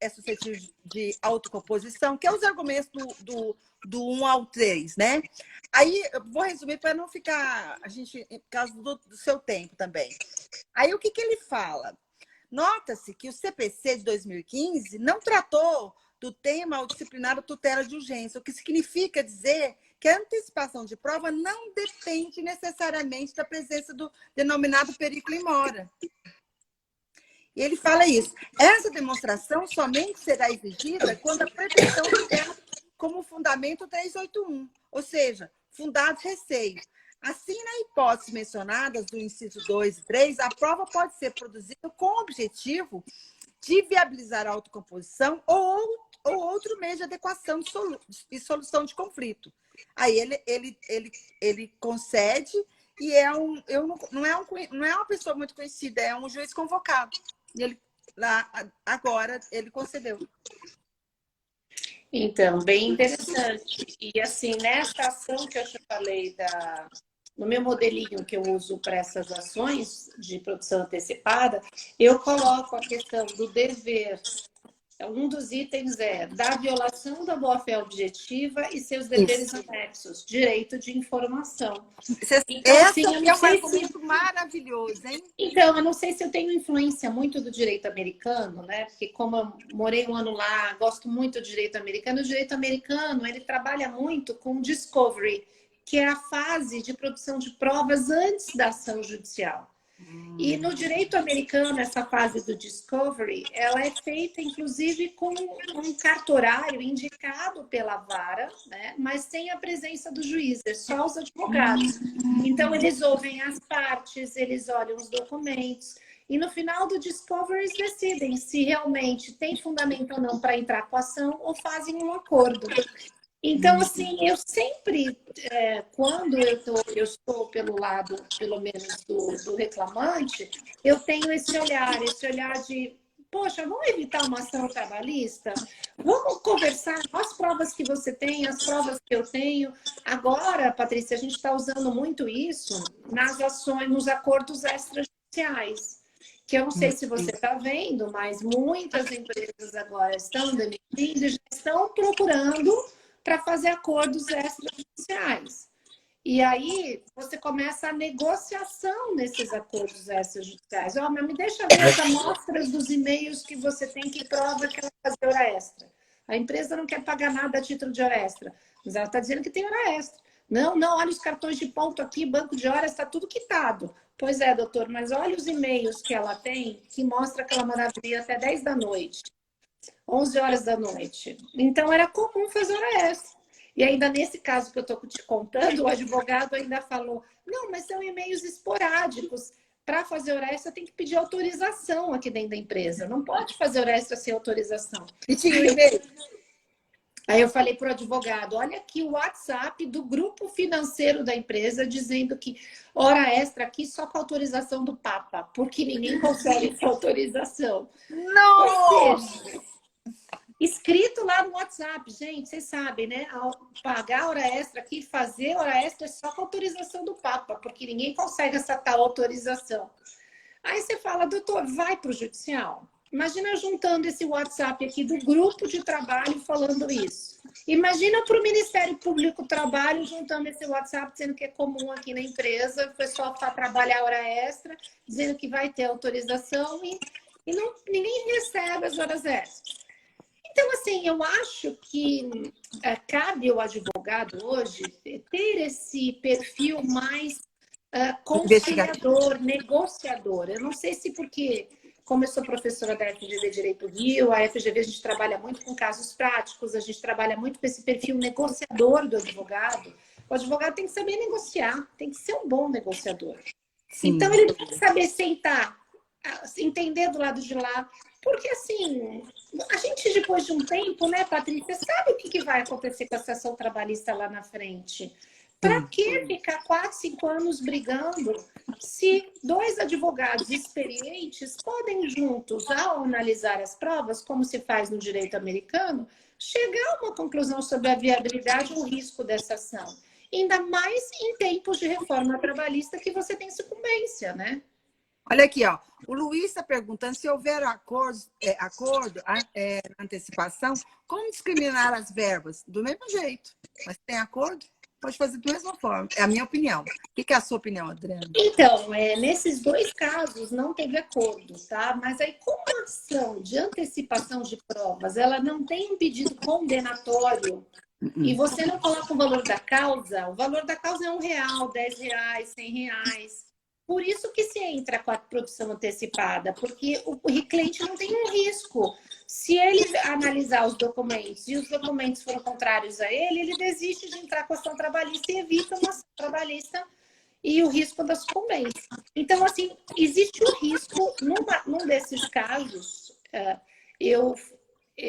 é suscetível de autocomposição, que é os argumentos do 1 ao 3, né? Aí, eu vou resumir para não ficar, por causa do seu tempo também. Aí, o que ele fala? Nota-se que o CPC de 2015 não tratou do tema ao disciplinar tutela de urgência, o que significa dizer que a antecipação de prova não depende necessariamente da presença do denominado perigo mora. E ele fala isso. Essa demonstração somente será exigida quando a pretensão tiver como fundamento 381, ou seja, fundados receios. Assim, na hipótese mencionadas do inciso 2 e 3, a prova pode ser produzida com o objetivo de viabilizar a autocomposição ou outro meio de adequação e solução de conflito. Aí ele concede e não é uma pessoa muito conhecida, é um juiz convocado. E ele lá agora ele concedeu. Então, bem interessante. E assim, nessa ação que eu te falei no meu modelinho que eu uso para essas ações de produção antecipada, eu coloco a questão do dever. Um dos itens é da violação da boa-fé objetiva e seus deveres anexos, direito de informação. Então, essa é um argumento maravilhoso, hein? Então, eu não sei se eu tenho influência muito do direito americano, né? Porque como eu morei um ano lá, gosto muito do direito americano. O direito americano, ele trabalha muito com discovery, que é a fase de produção de provas antes da ação judicial. E no direito americano, essa fase do discovery, ela é feita, inclusive, com um cartorário indicado pela vara, né? Mas sem a presença do juiz, é só os advogados. Então, eles ouvem as partes, eles olham os documentos, e no final do discovery, eles decidem se realmente tem fundamento ou não para entrar com a ação ou fazem um acordo. Então, assim, eu sempre, quando eu estou pelo lado, pelo menos, do reclamante, eu tenho esse olhar de, poxa, vamos evitar uma ação trabalhista? Vamos conversar as provas que você tem, as provas que eu tenho. Agora, Patrícia, a gente está usando muito isso nas ações, nos acordos extrajudiciais. Que eu não sei se você está vendo, mas muitas empresas agora estão demitindo e já estão procurando para fazer acordos extrajudiciais. E aí você começa a negociação nesses acordos extrajudiciais. Ó, mas me deixa ver as amostras dos e-mails que você tem que prova que ela vai fazer hora extra. A empresa não quer pagar nada a título de hora extra, mas ela está dizendo que tem hora extra. Não, não, olha os cartões de ponto aqui, banco de horas, está tudo quitado. Pois é, doutor, mas olha os e-mails que ela tem, que mostra que ela maravilha até 10 da noite, 11 horas da noite. Então, era comum fazer hora extra. E ainda nesse caso que eu estou te contando, o advogado ainda falou, não, mas são e-mails esporádicos. Para fazer hora extra, tem que pedir autorização aqui dentro da empresa. Não pode fazer hora extra sem autorização. E tinha o e-mail. Aí eu falei para o advogado, olha aqui o WhatsApp do grupo financeiro da empresa dizendo que hora extra aqui só com autorização do Papa, porque ninguém consegue essa autorização. Não! Ou seja, escrito lá no WhatsApp, gente, vocês sabem, né? Pagar hora extra aqui, fazer hora extra é só com autorização do Papa, porque ninguém consegue essa tal autorização. Aí você fala, doutor, vai para o judicial. Imagina juntando esse WhatsApp aqui do grupo de trabalho falando isso. Imagina para o Ministério Público do Trabalho juntando esse WhatsApp dizendo que é comum aqui na empresa, o pessoal está trabalhar hora extra, dizendo que vai ter autorização e ninguém recebe as horas extras. Então, assim, eu acho que cabe ao advogado hoje ter esse perfil mais conciliador, negociador. Eu não sei se porque, como eu sou professora da FGV Direito Rio, a FGV a gente trabalha muito com casos práticos, a gente trabalha muito com esse perfil negociador do advogado. O advogado tem que saber negociar, tem que ser um bom negociador. Sim. Então, ele tem que saber sentar, entender do lado de lá, porque assim, a gente depois de um tempo, né, Patrícia, sabe o que vai acontecer com a sessão trabalhista lá na frente? Para que ficar 4, 5 anos brigando se dois advogados experientes podem juntos, ao analisar as provas, como se faz no direito americano, chegar a uma conclusão sobre a viabilidade ou risco dessa ação? Ainda mais em tempos de reforma trabalhista que você tem sucumbência, né? Olha aqui, ó. O Luiz está perguntando se houver acordo, antecipação, como discriminar as verbas? Do mesmo jeito. Mas tem acordo? Pode fazer da mesma forma. É a minha opinião. O que é a sua opinião, Adriana? Então, nesses dois casos não teve acordo, tá? Mas aí, como a ação de antecipação de provas, ela não tem um pedido condenatório e você não coloca o valor da causa é R$1, R$10, R$100. Por isso que se entra com a produção antecipada, porque o cliente não tem um risco. Se ele analisar os documentos e os documentos foram contrários a ele, ele desiste de entrar com a ação trabalhista e evita uma ação trabalhista e o risco da sucumbência. Então, assim, existe o risco, num desses casos, eu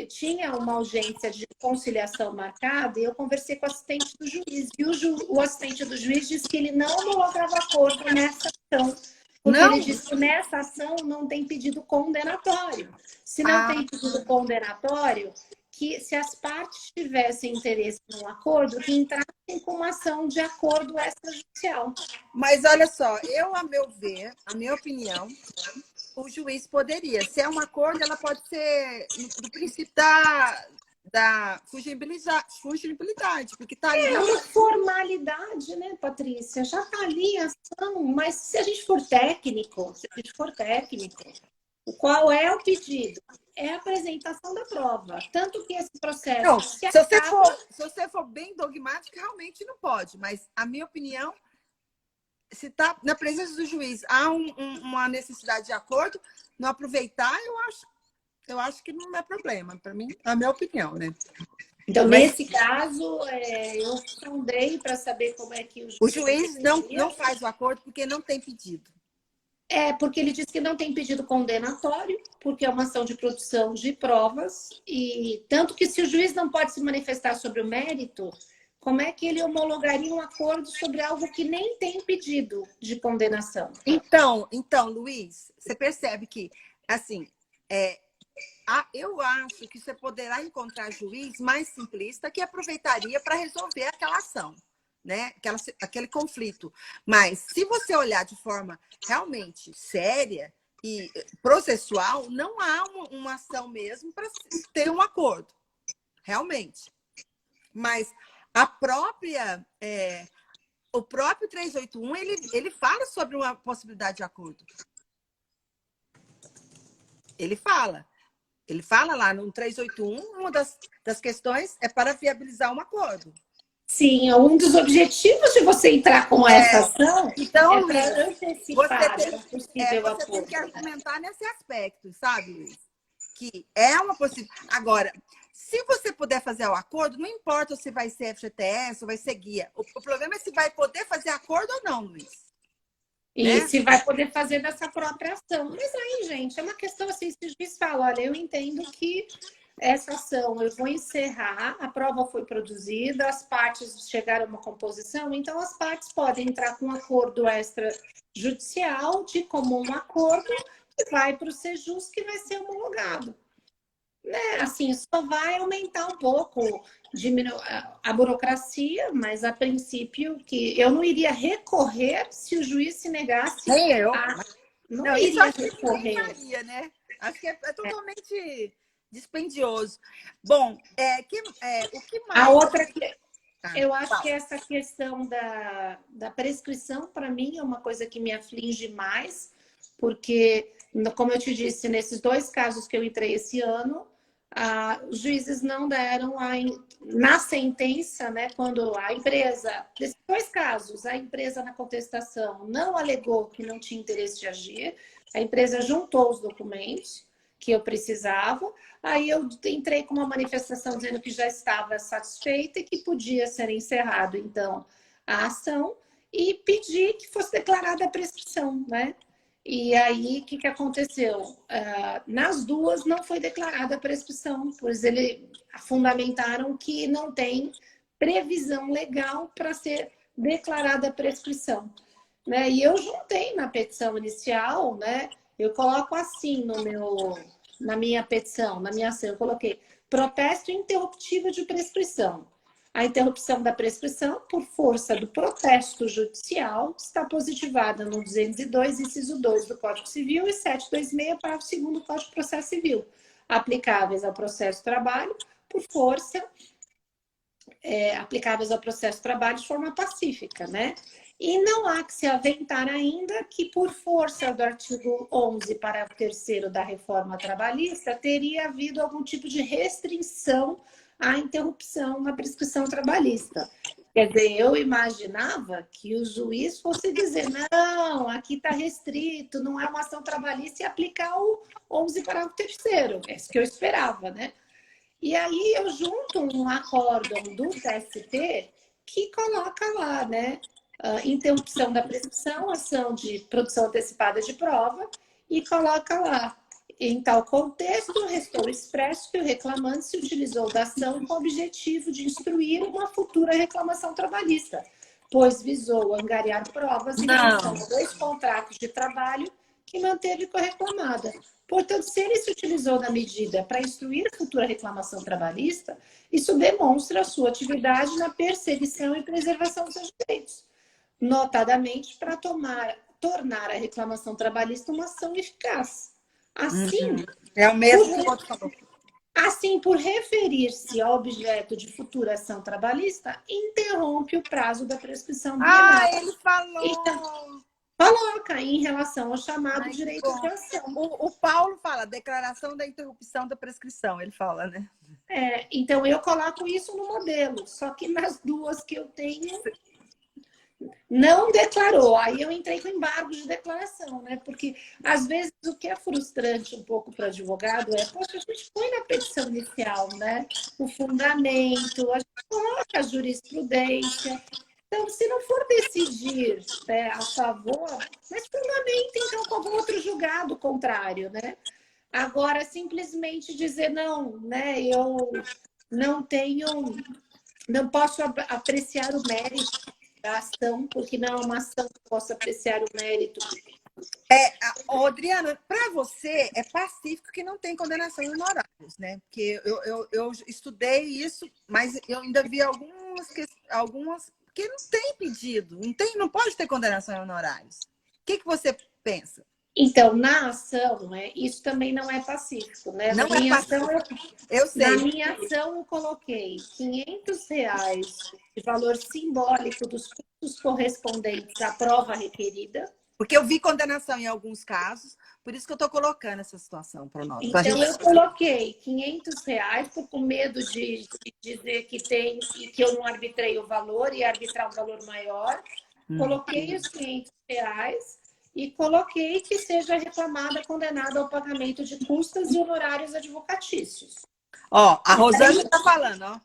tinha uma audiência de conciliação marcada e eu conversei com o assistente do juiz. E o assistente do juiz disse que ele não homologava acordo nessa ação. Porque ele disse que nessa ação não tem pedido condenatório. Se não tem pedido condenatório, que se as partes tivessem interesse num acordo, que entrassem com uma ação de acordo extrajudicial. Mas olha só, a meu ver, a minha opinião, o juiz poderia. Se é um acordo, ela pode ser no princípio da fugibilidade, porque está ali. É uma formalidade, né, Patrícia? Já está ali a ação, mas se a gente for técnico, qual é o pedido? É a apresentação da prova. Tanto que esse processo... Não, se você for bem dogmático, realmente não pode. Mas a minha opinião, se está na presença do juiz, há uma necessidade de acordo, não aproveitar, eu acho que não é problema. Para mim, é a minha opinião, né? Então, nesse caso, eu sondei para saber como é que o juiz não faz o acordo porque não tem pedido. Porque ele diz que não tem pedido condenatório, porque é uma ação de produção de provas, e tanto que se o juiz não pode se manifestar sobre o mérito, como é que ele homologaria um acordo sobre algo que nem tem pedido de condenação? Então, Luiz, você percebe que, assim, eu acho que você poderá encontrar juiz mais simplista que aproveitaria para resolver aquela ação, né? Aquele conflito. Mas se você olhar de forma realmente séria e processual, não há uma ação mesmo para ter um acordo, realmente. Mas a própria o próprio 381, ele fala sobre uma possibilidade de acordo. Ele fala. Ele fala lá no 381, uma das questões é para viabilizar um acordo. Sim, um dos objetivos de você entrar com essa ação então, é para antecipar um possível você acordo. tem que argumentar nesse aspecto, sabe, Luiz? Que é uma possibilidade. Agora, se você puder fazer o acordo, não importa se vai ser FGTS ou vai ser guia. O problema é se vai poder fazer acordo ou não, Luiz. E se vai poder fazer dessa própria ação. Mas aí, gente, é uma questão assim, se o juiz fala, olha, eu entendo que essa ação eu vou encerrar, a prova foi produzida, as partes chegaram a uma composição, então as partes podem entrar com um acordo extrajudicial de comum acordo que vai para o Sejus, que vai ser homologado. Né? Assim, só vai aumentar um pouco a burocracia, mas a princípio que eu não iria recorrer se o juiz se negasse. Nem eu. Não iria recorrer. Faria, né? Acho que é totalmente dispendioso. Bom, o que mais... A outra eu acho que essa questão da prescrição, para mim, é uma coisa que me aflige mais, porque, como eu te disse, nesses 2 casos que eu entrei esse ano, os juízes não deram na sentença, né, quando a empresa, nesses 2 casos, a empresa na contestação não alegou que não tinha interesse de agir, a empresa juntou os documentos que eu precisava, aí eu entrei com uma manifestação dizendo que já estava satisfeita e que podia ser encerrado, então, a ação e pedi que fosse declarada a prescrição, né? E aí, o que aconteceu? Nas 2 não foi declarada a prescrição, pois eles fundamentaram que não tem previsão legal para ser declarada a prescrição. Né? E eu juntei na petição inicial, né? Eu coloco assim na minha petição, na minha ação, eu coloquei protesto interruptivo de prescrição. A interrupção da prescrição, por força do protesto judicial, está positivada no 202, inciso 2 do Código Civil e 726, parágrafo 2º do Código de Processo Civil, aplicáveis ao processo de trabalho, por força, aplicáveis ao processo de trabalho de forma pacífica, né? E não há que se aventar ainda que, por força do artigo 11, parágrafo 3º da reforma trabalhista, teria havido algum tipo de restrição à interrupção na prescrição trabalhista. Quer dizer, eu imaginava que o juiz fosse dizer, não, aqui está restrito, não é uma ação trabalhista e aplicar o 11, parágrafo 3º. É isso que eu esperava, né? E aí eu junto um acórdão do TST que coloca lá, né? Interrupção da prescrição, ação de produção antecipada de prova, e coloca lá, em tal contexto, restou expresso que o reclamante se utilizou da ação com o objetivo de instruir uma futura reclamação trabalhista, pois visou angariar provas em relação a 2 contratos de trabalho que manteve com a reclamada. Portanto, se ele se utilizou da medida para instruir a futura reclamação trabalhista, isso demonstra a sua atividade na perseguição e preservação dos seus direitos, notadamente para tornar a reclamação trabalhista uma ação eficaz. Assim, é o mesmo que o outro falou. Assim, por referir-se ao objeto de futura ação trabalhista, interrompe o prazo da prescrição bienal. Ele falou! Então, coloca em relação ao chamado direito de ação. O Paulo fala, declaração da interrupção da prescrição, ele fala, né? Então, eu coloco isso no modelo, só que nas 2 que eu tenho, não declarou. Aí eu entrei com embargo de declaração, né? Porque, às vezes, o que é frustrante um pouco para o advogado poxa, a gente põe na petição inicial, né? O fundamento, a gente coloca a jurisprudência. Então, se não for decidir a favor, mas fundamenta, então, com algum outro julgado contrário, né? Agora, simplesmente dizer, não, né? Eu não posso apreciar o mérito da ação, porque não é uma ação que possa apreciar o mérito. Adriana, para você é pacífico que não tem condenação em honorários, né? Porque eu estudei isso, mas eu ainda vi algumas que não tem pedido, não pode ter condenação em honorários. O que você pensa? Então, na ação, isso também não é pacífico, né? Não é pacífico. Eu sei. Na minha ação, eu coloquei R$ 500 de valor simbólico dos custos correspondentes à prova requerida. Porque eu vi condenação em alguns casos, por isso que eu estou colocando essa situação para nós. Então, eu coloquei R$ 500 com medo de dizer que eu não arbitrei o valor e arbitrar um valor maior. Coloquei os R$ 500 e coloquei que seja reclamada, condenada ao pagamento de custas e honorários advocatícios. Ó, a Rosângela está falando, ó.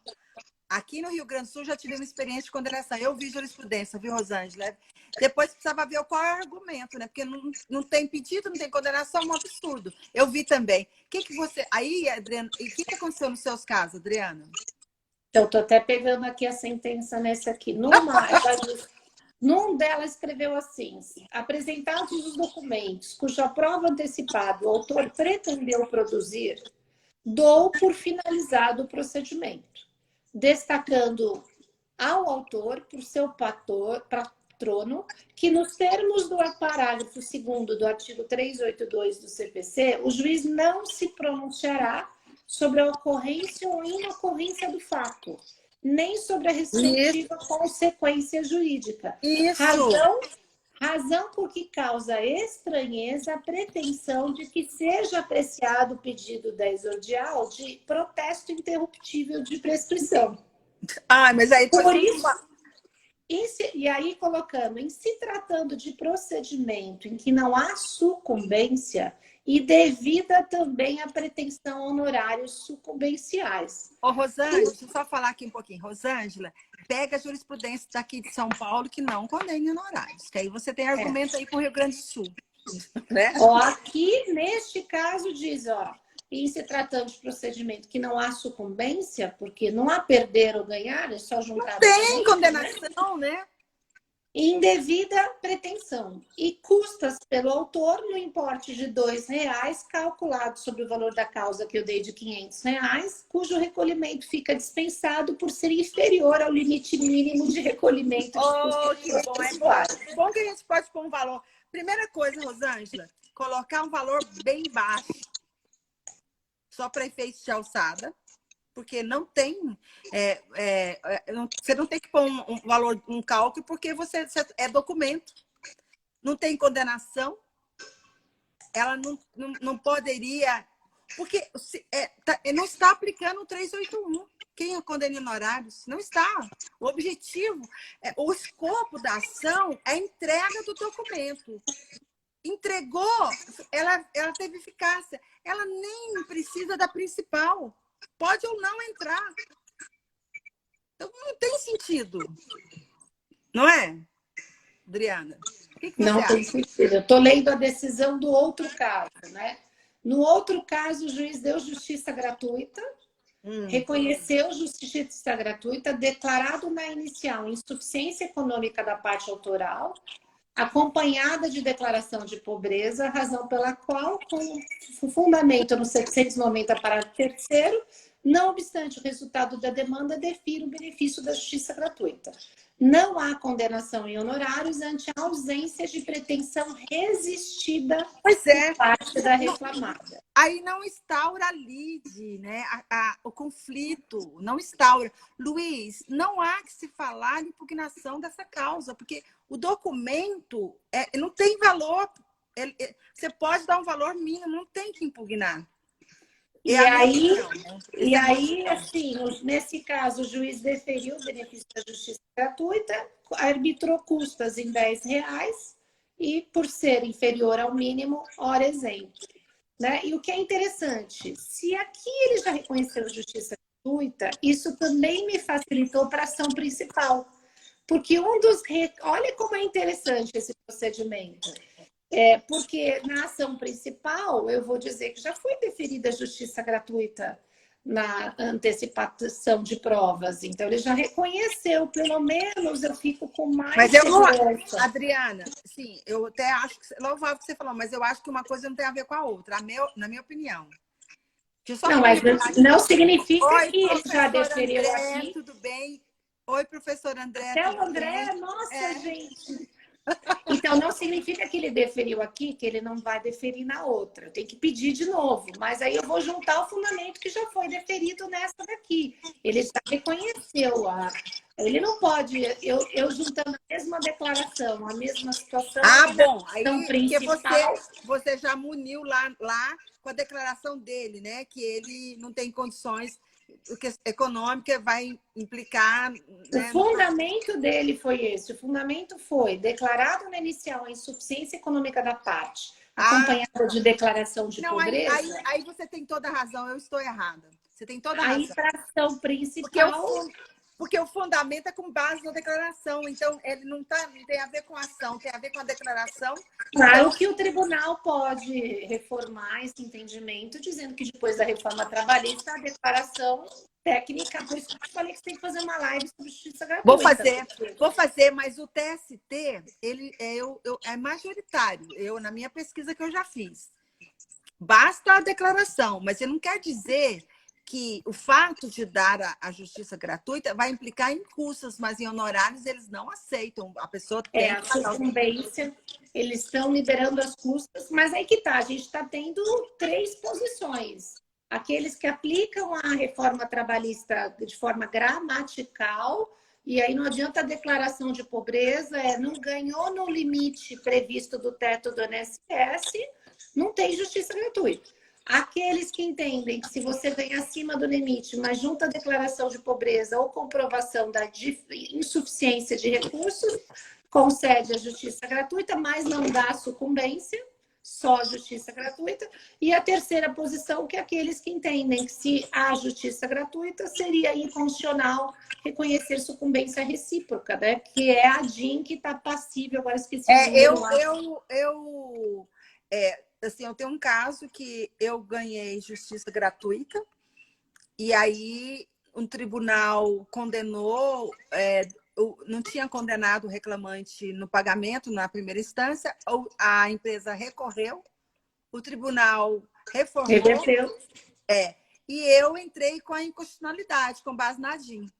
Aqui no Rio Grande do Sul já tive uma experiência de condenação. Eu vi jurisprudência, viu, Rosângela? Depois precisava ver qual é o argumento, né? Porque não tem pedido, não tem condenação, é um absurdo. Eu vi também. Que você... Aí, Adriana, e o que aconteceu nos seus casos, Adriana? Eu estou até pegando aqui a sentença nesse aqui. Num dela escreveu assim: apresentados os documentos cuja prova antecipada o autor pretendeu produzir, dou por finalizado o procedimento, destacando ao autor por seu patrono que, nos termos do parágrafo 2º do artigo 382 do CPC, o juiz não se pronunciará sobre a ocorrência ou inocorrência do fato, nem sobre a respectiva consequência jurídica. Isso. Razão por que causa estranheza a pretensão de que seja apreciado o pedido da exordial de protesto interruptível de prescrição. Ah, mas aí... Por isso, e aí colocando, em se tratando de procedimento em que não há sucumbência e devida também a pretensão a honorários sucumbenciais. Ô, Rosângela, deixa eu só falar aqui um pouquinho. Rosângela, pega a jurisprudência daqui de São Paulo que não condena honorários, que aí você tem argumento aí para o Rio Grande do Sul. Né? Ó, aqui, neste caso, diz, ó, em se tratando de procedimento que não há sucumbência, porque não há perder ou ganhar, é só juntar... Não tem condenação, né? Indevida pretensão e custas pelo autor no importe de R$2, calculado sobre o valor da causa que eu dei de R$500, cujo recolhimento fica dispensado por ser inferior ao limite mínimo de recolhimento de custos. Que bom, é bom que a gente pode pôr um valor. Primeira coisa, Rosângela, colocar um valor bem baixo, só para efeitos de alçada, porque não tem, você não tem que pôr um valor, um cálculo, porque você é documento. Não tem condenação, ela não poderia, porque não está aplicando o 381. Quem condena em honorários? Não está. O objetivo, o escopo da ação é a entrega do documento. Entregou, ela teve eficácia. Ela nem precisa da principal. Pode ou não entrar. Então, não tem sentido. Não é, Adriana? O que você não acha? tem sentido. Eu estou lendo a decisão do outro caso, né? No outro caso, o juiz deu justiça gratuita, reconheceu justiça gratuita, declarado na inicial insuficiência econômica da parte autoral, acompanhada de declaração de pobreza, razão pela qual, com fundamento no 790, parágrafo 3º, não obstante o resultado da demanda, defira o benefício da justiça gratuita. Não há condenação em honorários ante a ausência de pretensão resistida por parte da reclamada. Aí não instaura a lide, né? O conflito, não instaura. Luiz, não há que se falar de impugnação dessa causa, porque o documento não tem valor. Você pode dar um valor mínimo, não tem que impugnar. E aí, assim, nesse caso, o juiz deferiu o benefício da justiça gratuita, arbitrou custas em R$10 e, por ser inferior ao mínimo, hora exemplo. Né? E o que é interessante, se aqui ele já reconheceu a justiça gratuita, isso também me facilitou para a ação principal. Porque olha como é interessante esse procedimento. Porque na ação principal, eu vou dizer que já foi deferida a justiça gratuita na antecipação de provas. Então, ele já reconheceu, pelo menos eu fico com mais... Mas eu não... Adriana, sim, eu até acho que... Louvável que você falou, mas eu acho que uma coisa não tem a ver com a outra, na minha opinião. Não, mas não significa que ele já deferiu André, aqui. Tudo bem? Oi, professor André. Até o André, nossa, gente... Então, não significa que ele deferiu aqui, que ele não vai deferir na outra. Eu tenho que pedir de novo. Mas aí eu vou juntar o fundamento que já foi deferido nessa daqui. Ele já reconheceu Ele não pode, eu juntando a mesma declaração, a mesma situação, Bom, aí porque principal. você já muniu lá com a declaração dele, né? Que ele não tem condições econômicas, vai implicar. O Né, fundamento dele foi esse. O fundamento foi declarado na inicial a insuficiência econômica da parte, acompanhada de declaração de pobreza. Aí você tem toda a razão, eu estou errada. Você tem toda a razão. razão. A infração principal. Porque o fundamento é com base na declaração, então ele não tem a ver com a ação, tem a ver com a declaração. Claro que o tribunal pode reformar esse entendimento, dizendo que depois da reforma trabalhista, a declaração técnica, por isso que eu falei que você tem que fazer uma live sobre justiça gratuita. Vou fazer, mas o TST, ele é majoritário, na minha pesquisa que eu já fiz. Basta a declaração, mas ele não quer dizer que o fato de dar a justiça gratuita vai implicar em custos, mas em honorários eles não aceitam. A pessoa tem a sucumbência, eles estão liberando as custas, mas aí que tá, a gente está tendo 3 posições. Aqueles que aplicam a reforma trabalhista de forma gramatical, e aí não adianta a declaração de pobreza, não ganhou no limite previsto do teto do INSS, não tem justiça gratuita. Aqueles que entendem que se você vem acima do limite, mas junta a declaração de pobreza ou comprovação da insuficiência de recursos, concede a justiça gratuita, mas não dá a sucumbência, só a justiça gratuita. E a terceira posição, que é aqueles que entendem que se há justiça gratuita, seria inconstitucional reconhecer sucumbência recíproca, né? Que é a DIN que está passível, agora esqueci o número. Assim, eu tenho um caso que eu ganhei justiça gratuita e aí um tribunal condenou, não tinha condenado o reclamante no pagamento na primeira instância, a empresa recorreu, o tribunal reformou, e eu entrei com a inconstitucionalidade, com base na DIN.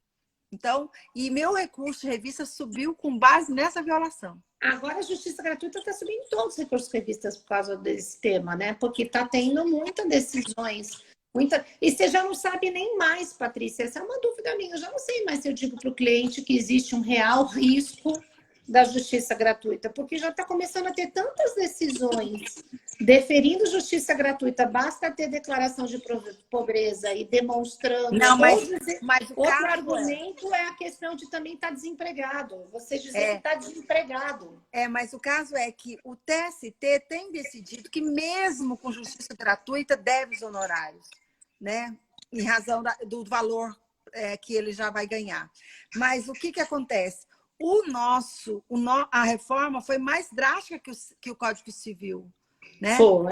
Então, e meu recurso de revista subiu com base nessa violação. Agora a justiça gratuita está subindo todos os recursos revistas por causa desse tema, né? Porque está tendo muitas decisões. E você já não sabe nem mais, Patrícia. Essa é uma dúvida minha. Eu já não sei mais se eu digo para o cliente que existe um real risco da justiça gratuita, porque já está começando a ter tantas decisões deferindo justiça gratuita, basta ter declaração de pobreza e demonstrando. Não, mas o outro argumento é a questão de também estar desempregado. Você dizer que está desempregado. Mas o caso é que o TST tem decidido que mesmo com justiça gratuita deve os honorários, né? Em razão do valor que ele já vai ganhar. Mas o que acontece? A reforma foi mais drástica que o Código Civil, né? Foi.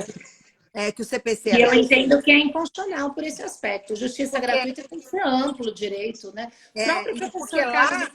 Que o CPC. E eu entendo que é inconstitucional por esse aspecto. Justiça gratuita tem que ser amplo o direito, né? Porque lá,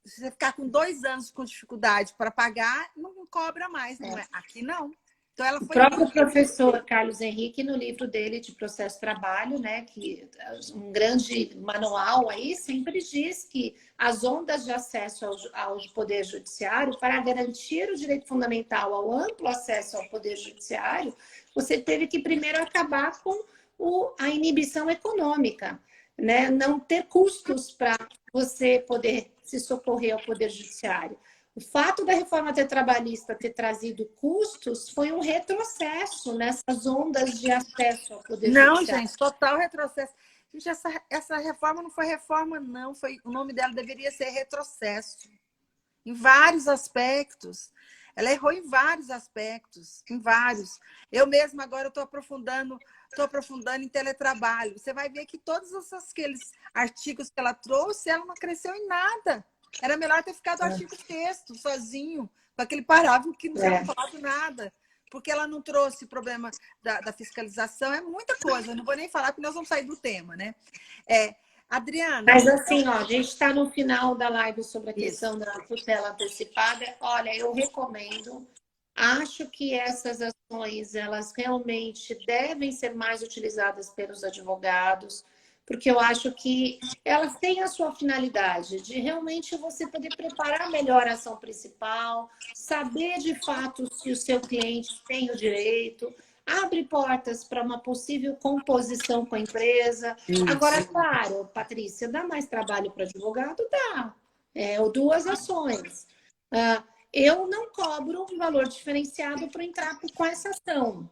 se você ficar com 2 anos com dificuldade para pagar, não cobra mais, não é? Aqui não. Então, ela foi o próprio professor Carlos Henrique, no livro dele de Processo Trabalho, né, que um grande manual aí, sempre diz que as ondas de acesso ao Poder Judiciário, para garantir o direito fundamental ao amplo acesso ao Poder Judiciário, você teve que primeiro acabar com a inibição econômica, né? Não ter custos para você poder se socorrer ao Poder Judiciário. O fato da reforma trabalhista ter trazido custos foi um retrocesso nessas ondas de acesso ao Poder Judiciário. Não, gente, total retrocesso. Gente, essa reforma não foi reforma, não. O nome dela deveria ser retrocesso. Em vários aspectos. Ela errou em vários aspectos, em vários. Eu mesma agora estou aprofundando em teletrabalho. Você vai ver que todos aqueles artigos que ela trouxe, ela não cresceu em nada. Era melhor ter ficado o artigo texto, sozinho, com aquele parágrafo que não tinha falado nada. Porque ela não trouxe problema da fiscalização, é muita coisa. Eu não vou nem falar, porque nós vamos sair do tema, né? Adriana... Mas assim, a gente está no final da live sobre a questão da tutela antecipada. Olha, eu recomendo. Acho que essas ações, elas realmente devem ser mais utilizadas pelos advogados, porque eu acho que elas têm a sua finalidade de realmente você poder preparar melhor a ação principal, saber de fato se o seu cliente tem o direito. abre portas para uma possível composição com a empresa. Isso. Agora, claro, Patrícia, dá mais trabalho para advogado? Dá. Ou duas ações. Eu não cobro um valor diferenciado para entrar com essa ação.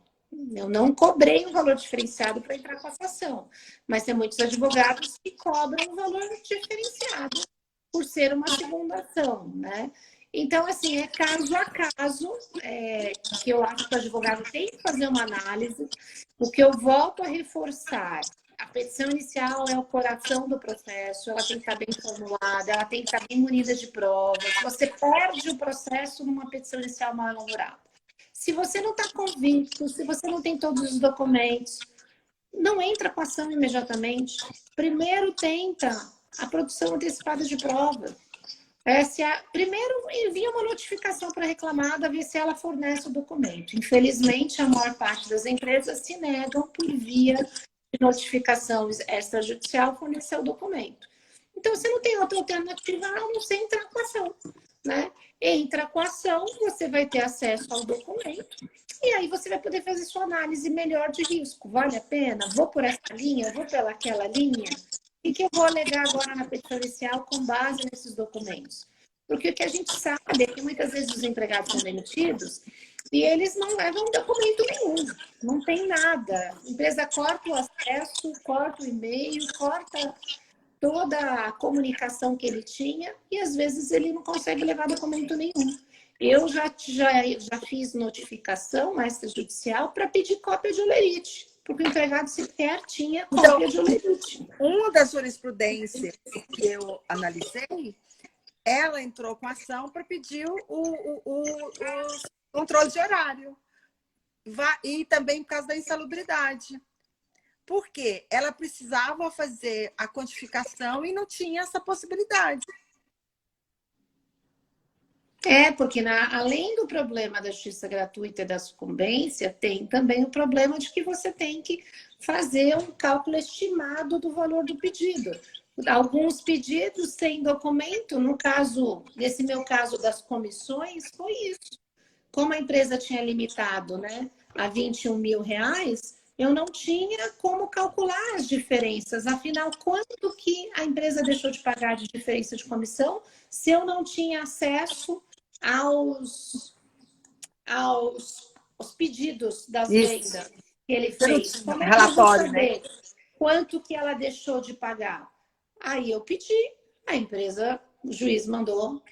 Eu não cobrei um valor diferenciado para entrar com essa ação. Mas tem muitos advogados que cobram um valor diferenciado por ser uma segunda ação, né? Então, assim, é caso a caso que eu acho que o advogado tem que fazer uma análise. O que eu volto a reforçar, a petição inicial é o coração do processo, ela tem que estar bem formulada, ela tem que estar bem munida de provas. Você perde o processo numa petição inicial mal elaborada. Se você não está convicto, se você não tem todos os documentos, não entra com a ação imediatamente. Primeiro tenta a produção antecipada de prova. Primeiro envia uma notificação para a reclamada, ver se ela fornece o documento. Infelizmente, a maior parte das empresas se negam por via de notificação extrajudicial fornecer o documento. Então, você não tem outra alternativa a não ser entrar com a ação, né? Entra com a ação, você vai ter acesso ao documento e aí você vai poder fazer sua análise melhor de risco. Vale a pena? Vou por essa linha? Vou pelaquela linha? E que eu vou alegar agora na petição inicial com base nesses documentos? Porque o que a gente sabe é que muitas vezes os empregados são demitidos e eles não levam documento nenhum, não tem nada. A empresa corta o acesso, corta o e-mail, corta toda a comunicação que ele tinha e às vezes ele não consegue levar documento nenhum. Eu já fiz notificação extrajudicial para pedir cópia de holerite, porque o empregado sequer tinha cópia de holerite. Uma das jurisprudências que eu analisei, ela entrou com ação para pedir o controle de horário. E também por causa da insalubridade. Porque ela precisava fazer a quantificação e não tinha essa possibilidade. Porque além do problema da justiça gratuita e da sucumbência, tem também o problema de que você tem que fazer um cálculo estimado do valor do pedido. Alguns pedidos sem documento, nesse meu caso das comissões, foi isso. Como a empresa tinha limitado, né, a R$21 mil, eu não tinha como calcular as diferenças. Afinal, quanto que a empresa deixou de pagar de diferença de comissão se eu não tinha acesso aos pedidos das vendas que ele fez? Como é que eu vou saber quanto que ela deixou de pagar? Aí eu pedi, a empresa, o juiz mandou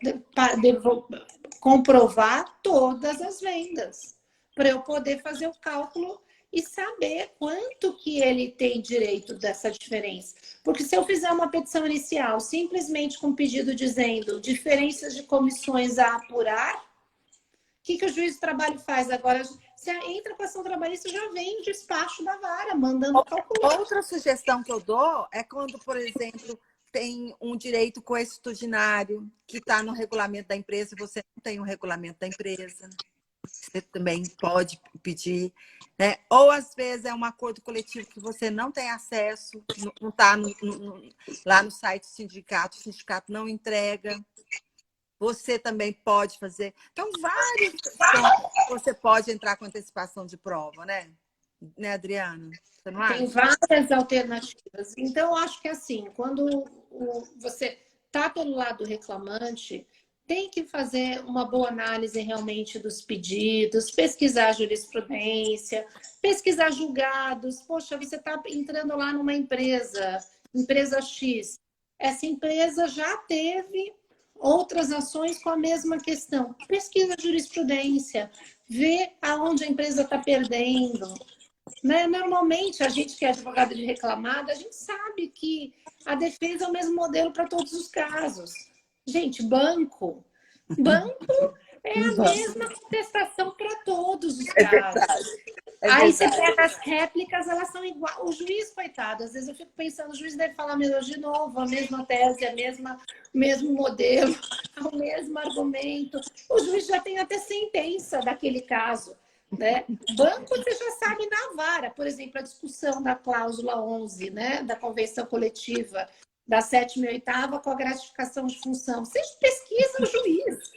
comprovar todas as vendas para eu poder fazer o cálculo e saber quanto que ele tem direito dessa diferença. Porque se eu fizer uma petição inicial simplesmente com pedido dizendo diferenças de comissões a apurar, o que o juiz do trabalho faz agora? Se entra com a ação trabalhista, já vem o despacho da vara, mandando calcular. Outra sugestão que eu dou é quando, por exemplo, tem um direito coextudinário que está no regulamento da empresa e você não tem o regulamento da empresa. Você também pode pedir, né? Ou às vezes é um acordo coletivo que você não tem acesso, não está lá no site do sindicato, o sindicato não entrega. Você também pode fazer. Então, vários você pode entrar com antecipação de prova, né? Né, Adriana? Você não acha? Tem várias alternativas. Então, eu acho que assim, quando você está pelo lado reclamante, tem que fazer uma boa análise realmente dos pedidos, pesquisar jurisprudência, pesquisar julgados. Poxa, você está entrando lá numa empresa X. Essa empresa já teve outras ações com a mesma questão. Pesquisa jurisprudência, vê aonde a empresa está perdendo. Né? Normalmente, a gente que é advogado de reclamada, a gente sabe que a defesa é o mesmo modelo para todos os casos. Gente, banco é a mesma contestação para todos os casos. Aí você pega as réplicas, elas são iguais. O juiz, coitado, às vezes eu fico pensando, o juiz deve falar de novo, a mesma tese, o mesmo modelo, o mesmo argumento. O juiz já tem até sentença daquele caso. Né? Banco você já sabe na vara, por exemplo, a discussão da cláusula 11, né? Da convenção coletiva da 7ª e 8ª com a gratificação de função. Você pesquisa o juiz.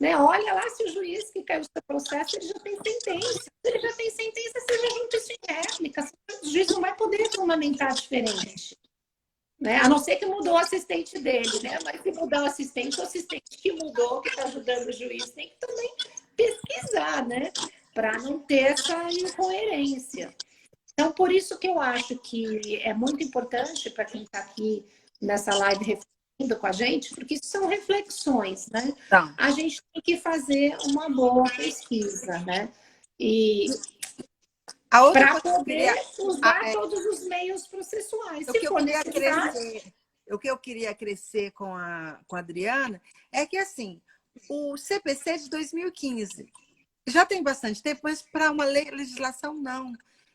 Né? Olha lá se o juiz que caiu o seu processo ele já tem sentença. Se ele já tem sentença, você já junta isso em réplica. O juiz não vai poder fundamentar diferente. Né? A não ser que mudou o assistente dele, né? Mas se mudar o assistente que mudou, que está ajudando o juiz, tem que também pesquisar, né? Para não ter essa incoerência. Então, por isso que eu acho que é muito importante para quem está aqui nessa live refletindo com a gente, porque isso são reflexões, né? Então, A gente tem que fazer uma boa pesquisa, né? E a outra para coisa que eu poder queria, usar todos os meios processuais, o se que eu for queria necessário. crescer, o que eu queria crescer com a Adriana é que, assim, o CPC é de 2015 já tem bastante tempo, mas para uma legislação, não.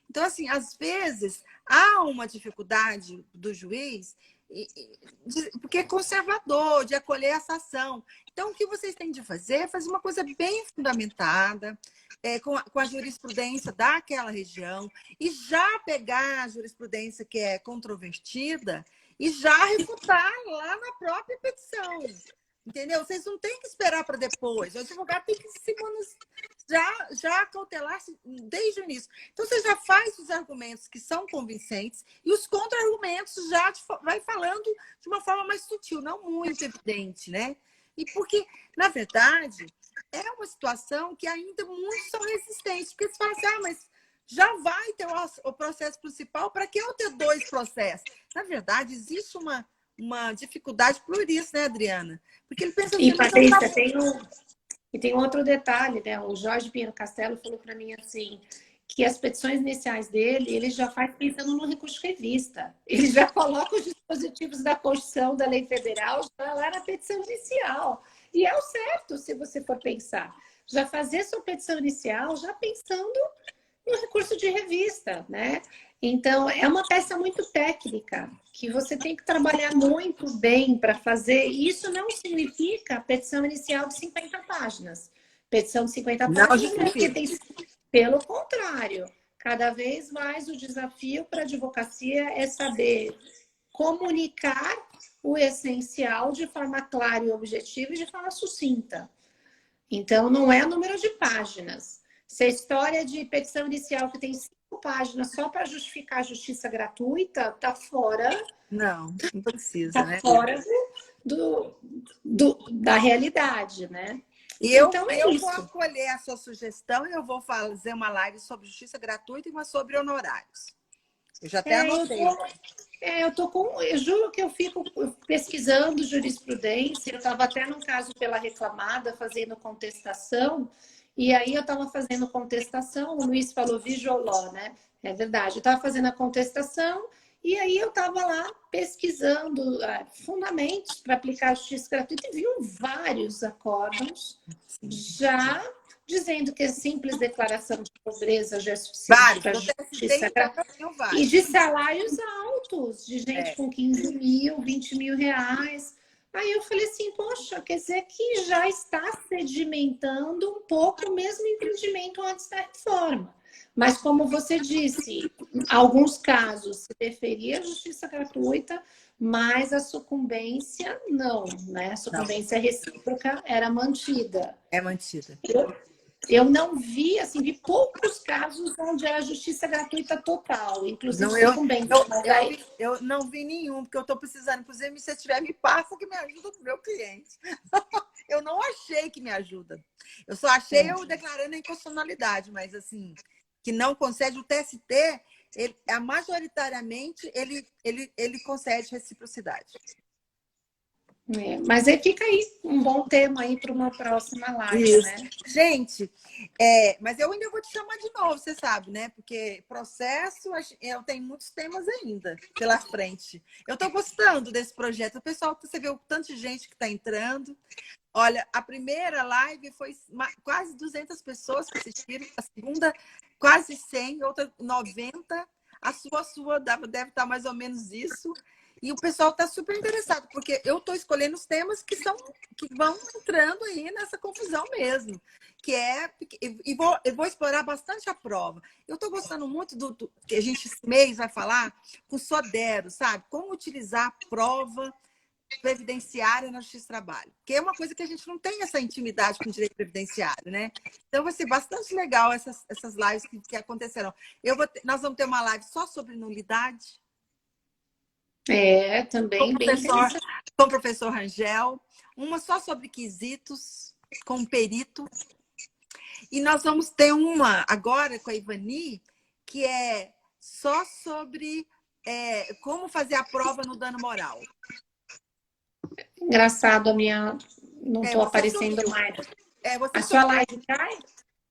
Então, assim, às vezes, há uma dificuldade do juiz, porque é conservador, de acolher essa ação. Então, o que vocês têm de fazer é fazer uma coisa bem fundamentada, com a jurisprudência daquela região, e já pegar a jurisprudência que é controvertida e já refutar lá na própria petição. Entendeu? Vocês não têm que esperar para depois. O advogado tem que se já cautelar desde o início. Então, você já faz os argumentos que são convincentes e os contra-argumentos já vai falando de uma forma mais sutil, não muito evidente, né? E porque, na verdade, é uma situação que ainda muitos são resistentes. Porque você fala assim, mas já vai ter o processo principal, para que eu ter dois processos? Na verdade, existe uma dificuldade por isso, né, Adriana? Porque ele pensa assim, E, Patrícia, tem outro detalhe, né? O Jorge Pinheiro Castelo falou para mim assim, que as petições iniciais dele, ele já faz pensando no recurso de revista. Ele já coloca os dispositivos da Constituição, da lei federal, já lá na petição inicial. E é o certo, se você for pensar. Já fazer sua petição inicial, já pensando no recurso de revista, né? Então, é uma peça muito técnica, que você tem que trabalhar muito bem para fazer. Isso não significa petição inicial de 50 páginas. Petição de 50 páginas não, porque tem... Pelo contrário, cada vez mais o desafio para a advocacia é saber comunicar o essencial de forma clara e objetiva e de forma sucinta. Então, não é número de páginas. Se a história de petição inicial que tem 5 páginas só para justificar a justiça gratuita, está fora... Não precisa, tá, né? Fora da realidade, né? E então, eu vou acolher a sua sugestão e eu vou fazer uma live sobre justiça gratuita e uma sobre honorários. Eu já até anotei. Eu juro que eu fico pesquisando jurisprudência. Eu estava até num caso pela reclamada, fazendo contestação, e aí eu estava fazendo contestação, o Luiz falou visual law, né? É verdade, eu estava fazendo a contestação, e aí eu estava lá pesquisando fundamentos para aplicar a justiça gratuita e vi vários acórdãos já dizendo que a simples declaração de pobreza já é suficiente para a justiça gratuita. E de salários altos, de gente com 15 mil, 20 mil reais. Aí eu falei assim, poxa, quer dizer que já está sedimentando um pouco o mesmo entendimento antes da reforma. Mas, como você disse, em alguns casos se deferia a justiça gratuita, mas a sucumbência não, né? A sucumbência recíproca era mantida. É mantida. Eu não vi, assim, vi poucos casos onde era justiça gratuita total, inclusive sucumbência. Eu não vi nenhum, porque eu estou precisando. Inclusive, se você tiver, me passa que me ajuda com o meu cliente. Eu não achei que me ajuda. Eu só achei eu declarando a inconstitucionalidade, mas assim, que não concede o TST, majoritariamente, ele concede reciprocidade. Mas aí fica aí um bom tema aí para uma próxima live, isso, né? Gente, mas eu ainda vou te chamar de novo, você sabe, né? Porque processo, eu tenho muitos temas ainda pela frente. Eu estou gostando desse projeto. O pessoal, você vê o tanto de gente que está entrando. Olha, a primeira live foi quase 200 pessoas que assistiram, a segunda quase 100, outra 90. A sua deve estar mais ou menos isso. E o pessoal está super interessado, porque eu estou escolhendo os temas que vão entrando aí nessa confusão mesmo. Eu vou explorar bastante a prova. Eu estou gostando muito do que a gente esse mês vai falar com o Sodero, sabe? Como utilizar a prova previdenciária na Justiça do Trabalho, que é uma coisa que a gente não tem essa intimidade com o direito previdenciário, né? Então vai ser bastante legal essas lives que acontecerão. Nós vamos ter uma live só sobre nulidade. Também bem interessante. Com o professor Rangel, uma só sobre quesitos, com o perito. E nós vamos ter uma agora com a Ivani, que é só sobre como fazer a prova no dano moral. Engraçado, a minha não estou aparecendo subiu. Mais. A sua live cai?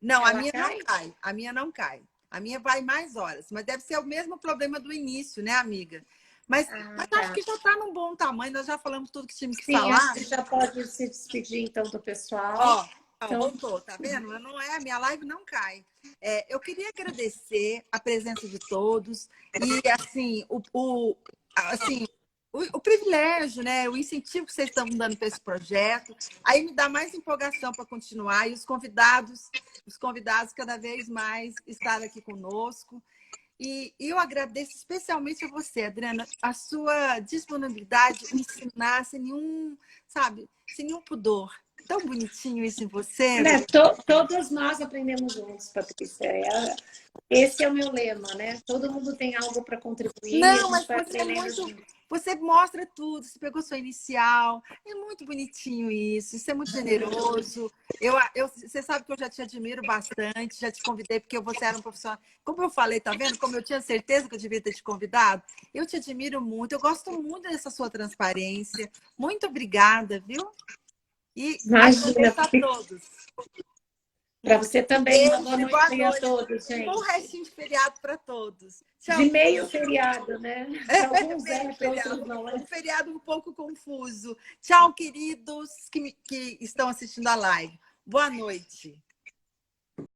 Não, a minha cai? Não cai. A minha não cai. A minha vai mais horas, mas deve ser o mesmo problema do início, né, amiga? Mas tá. Acho que já está num bom tamanho, nós já falamos tudo que tínhamos que falar. Acho que já pode se despedir, então, do pessoal. Então... voltou, tá vendo? Não é, a minha live não cai. Eu queria agradecer a presença de todos e, assim, o privilégio, né? O incentivo que vocês estão dando para esse projeto. Aí me dá mais empolgação para continuar e os convidados cada vez mais estarem aqui conosco. E eu agradeço especialmente a você, Adriana, a sua disponibilidade em ensinar sem nenhum pudor. Tão bonitinho isso em você. Todos nós aprendemos juntos, Patrícia. Esse é o meu lema, né? Todo mundo tem algo para contribuir. Não, mas você mostra tudo. Você pegou sua inicial. É muito bonitinho isso. Isso é muito generoso. Você sabe que eu já te admiro bastante. Já te convidei porque você era um profissional. Como eu falei, tá vendo? Como eu tinha certeza que eu devia ter te convidado. Eu te admiro muito. Eu gosto muito dessa sua transparência. Muito obrigada, viu? E imagina a todos. Para você também, uma boa noite a todos, gente. Um restinho de feriado para todos. Tchau. De meio feriado, né? Alguns outros não. Um feriado um pouco confuso. Tchau, queridos que estão assistindo a live. Boa noite.